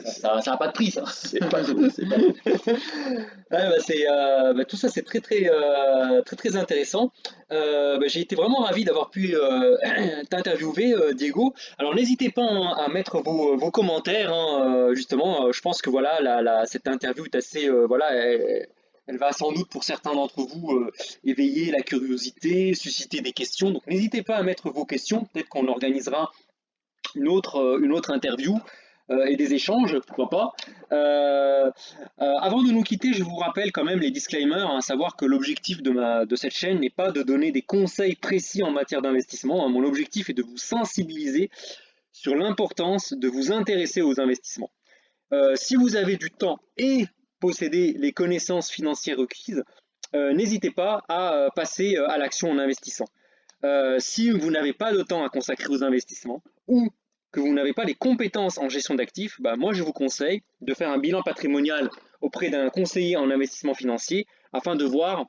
Ça n'a pas de prix, ça. C'est pas faux, c'est pas faux. Ouais, tout ça, c'est très intéressant. J'ai été vraiment ravi d'avoir pu t'interviewer, Diego. Alors, n'hésitez pas hein, à mettre vos commentaires. Hein, justement, je pense que voilà, cette interview est assez, voilà, elle va sans doute pour certains d'entre vous éveiller la curiosité, susciter des questions. Donc, n'hésitez pas à mettre vos questions. Peut-être qu'on organisera une autre interview et des échanges, pourquoi pas. Avant de nous quitter, je vous rappelle quand même les disclaimers, hein, à savoir que l'objectif de cette chaîne n'est pas de donner des conseils précis en matière d'investissement. Hein. Mon objectif est de vous sensibiliser sur l'importance de vous intéresser aux investissements. Si vous avez du temps et possédez les connaissances financières requises, n'hésitez pas à passer à l'action en investissant. Si vous n'avez pas de temps à consacrer aux investissements ou que vous n'avez pas les compétences en gestion d'actifs, moi je vous conseille de faire un bilan patrimonial auprès d'un conseiller en investissement financier afin de voir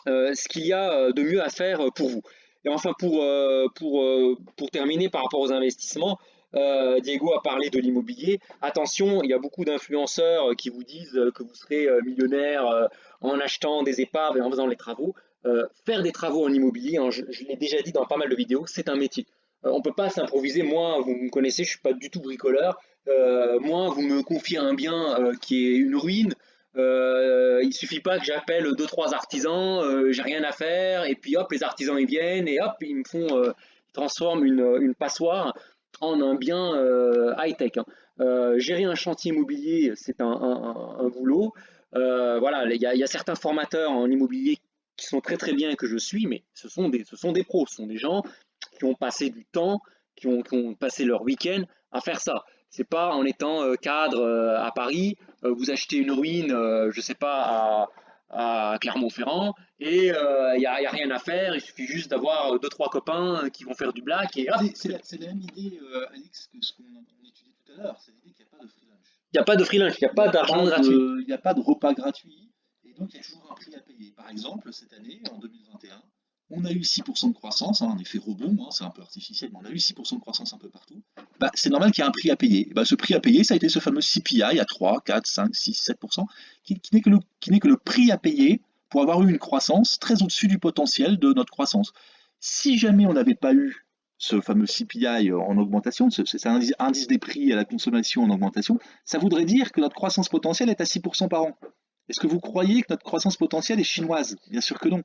ce qu'il y a de mieux à faire pour vous. Et enfin pour terminer par rapport aux investissements, Diego a parlé de l'immobilier. Attention, il y a beaucoup d'influenceurs qui vous disent que vous serez millionnaire en achetant des épaves et en faisant les travaux. Faire des travaux en immobilier, hein, je l'ai déjà dit dans pas mal de vidéos, c'est un métier. On ne peut pas s'improviser. Moi, vous me connaissez, je ne suis pas du tout bricoleur. Moi, vous me confiez un bien qui est une ruine. Il suffit pas que j'appelle deux trois artisans, j'ai rien à faire, et puis hop, les artisans ils viennent et hop, ils me font, ils transforment une passoire en un bien high-tech. Hein. Gérer un chantier immobilier, c'est un boulot. Voilà, il y a certains formateurs en immobilier qui sont très très bien et que je suis, mais ce sont des pros, ce sont des gens qui ont passé du temps, qui ont passé leur week-end à faire ça. C'est pas en étant cadre à Paris, vous achetez une ruine, je sais pas, à Clermont-Ferrand, et y a rien à faire, il suffit juste d'avoir deux, trois copains qui vont faire du black, et hop. C'est la même idée, Alix, que ce qu'on étudiait tout à l'heure. C'est l'idée qu'il n'y a pas de free lunch. Il n'y a pas de free lunch, il n'y a pas d'argent gratuit. Il n'y a pas de repas gratuit, et donc il y a toujours un prix à payer. Par exemple, cette année, en 2021, on a eu 6% de croissance, hein, un effet rebond, hein, c'est un peu artificiel, mais on a eu 6% de croissance un peu partout. C'est normal qu'il y ait un prix à payer. Ce prix à payer, ça a été ce fameux CPI à 3, 4, 5, 6, 7%, qui n'est que le prix à payer pour avoir eu une croissance très au-dessus du potentiel de notre croissance. Si jamais on n'avait pas eu ce fameux CPI en augmentation, c'est un indice des prix à la consommation en augmentation, ça voudrait dire que notre croissance potentielle est à 6% par an. Est-ce que vous croyez que notre croissance potentielle est chinoise? Bien sûr que non.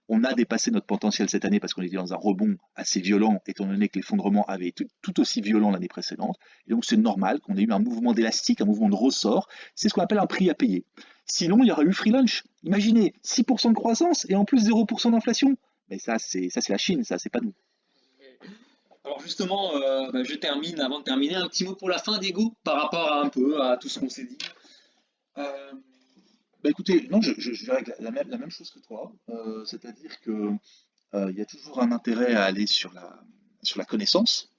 On a dépassé notre potentiel cette année parce qu'on était dans un rebond assez violent, étant donné que l'effondrement avait été tout aussi violent l'année précédente. Et donc c'est normal qu'on ait eu un mouvement d'élastique, un mouvement de ressort. C'est ce qu'on appelle un prix à payer. Sinon, il y aurait eu free lunch. Imaginez, 6% de croissance et en plus 0% d'inflation. Mais ça, c'est la Chine, ça, c'est pas nous. Alors justement, je termine, avant de terminer, un petit mot pour la fin, Diego, par rapport à un peu à tout ce qu'on s'est dit. Euh, Bah écoutez, non, je dirais que la même chose que toi, c'est-à-dire que il y a toujours un intérêt à aller sur la connaissance.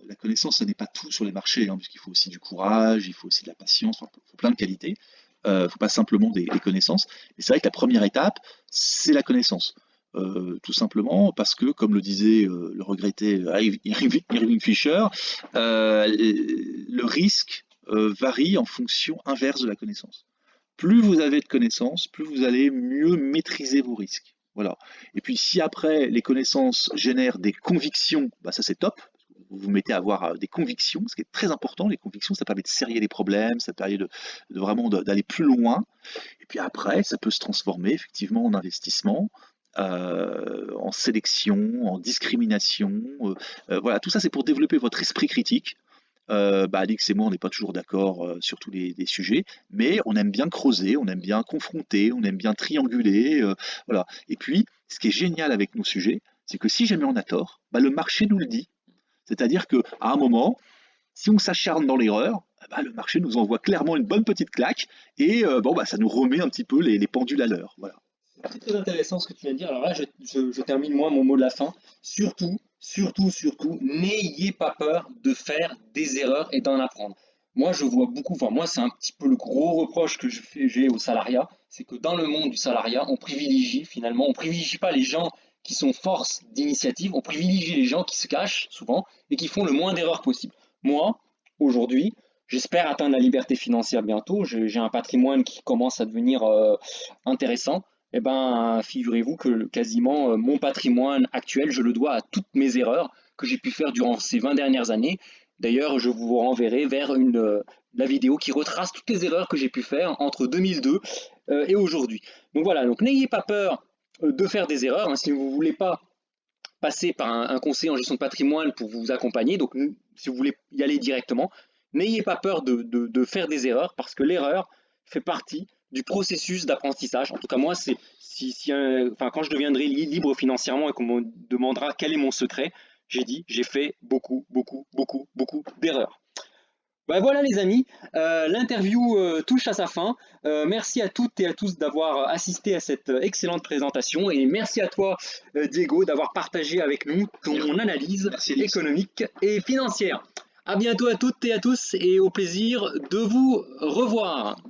La connaissance, ce n'est pas tout sur les marchés, hein, puisqu'il faut aussi du courage, il faut aussi de la patience, enfin, il faut plein de qualités. Il ne faut pas simplement des connaissances. Et c'est vrai que la première étape, c'est la connaissance. Tout simplement parce que, comme le disait le regretté Irving Fisher, le risque varie en fonction inverse de la connaissance. Plus vous avez de connaissances, plus vous allez mieux maîtriser vos risques. Voilà. Et puis si après les connaissances génèrent des convictions, bah ça c'est top. Vous vous mettez à avoir des convictions, ce qui est très important. Les convictions, ça permet de serrer les problèmes, ça permet de vraiment d'aller plus loin. Et puis après, ça peut se transformer effectivement en investissement, en sélection, en discrimination. Voilà, tout ça c'est pour développer votre esprit critique. Alix et moi, on n'est pas toujours d'accord sur tous les sujets, mais on aime bien creuser, on aime bien confronter, on aime bien trianguler, voilà. Et puis, ce qui est génial avec nos sujets, c'est que si jamais on a tort, bah, le marché nous le dit. C'est-à-dire qu'à un moment, si on s'acharne dans l'erreur, bah, le marché nous envoie clairement une bonne petite claque et ça nous remet un petit peu les pendules à l'heure. Voilà. C'est très intéressant ce que tu viens de dire. Alors là, je termine moi mon mot de la fin. Surtout, surtout, surtout, n'ayez pas peur de faire des erreurs et d'en apprendre. Moi, je vois beaucoup, enfin moi, c'est un petit peu le gros reproche que j'ai au salariat, c'est que dans le monde du salariat, on privilégie finalement, on privilégie pas les gens qui sont force d'initiative, on privilégie les gens qui se cachent souvent et qui font le moins d'erreurs possible. Moi, aujourd'hui, j'espère atteindre la liberté financière bientôt. J'ai un patrimoine qui commence à devenir intéressant. Eh ben, figurez-vous que quasiment mon patrimoine actuel, je le dois à toutes mes erreurs que j'ai pu faire durant ces 20 dernières années. D'ailleurs, je vous renverrai vers la vidéo qui retrace toutes les erreurs que j'ai pu faire entre 2002 et aujourd'hui. Donc voilà, donc n'ayez pas peur de faire des erreurs, hein, si vous ne voulez pas passer par un conseiller en gestion de patrimoine pour vous accompagner. Donc si vous voulez y aller directement, n'ayez pas peur de faire des erreurs parce que l'erreur fait partie du processus d'apprentissage. En tout cas, moi, c'est quand je deviendrai libre financièrement et qu'on me demandera quel est mon secret, j'ai fait beaucoup, beaucoup, beaucoup, beaucoup d'erreurs. Ben voilà les amis, l'interview touche à sa fin. Merci à toutes et à tous d'avoir assisté à cette excellente présentation et merci à toi Diego d'avoir partagé avec nous ton analyse économique et financière. À bientôt à toutes et à tous et au plaisir de vous revoir.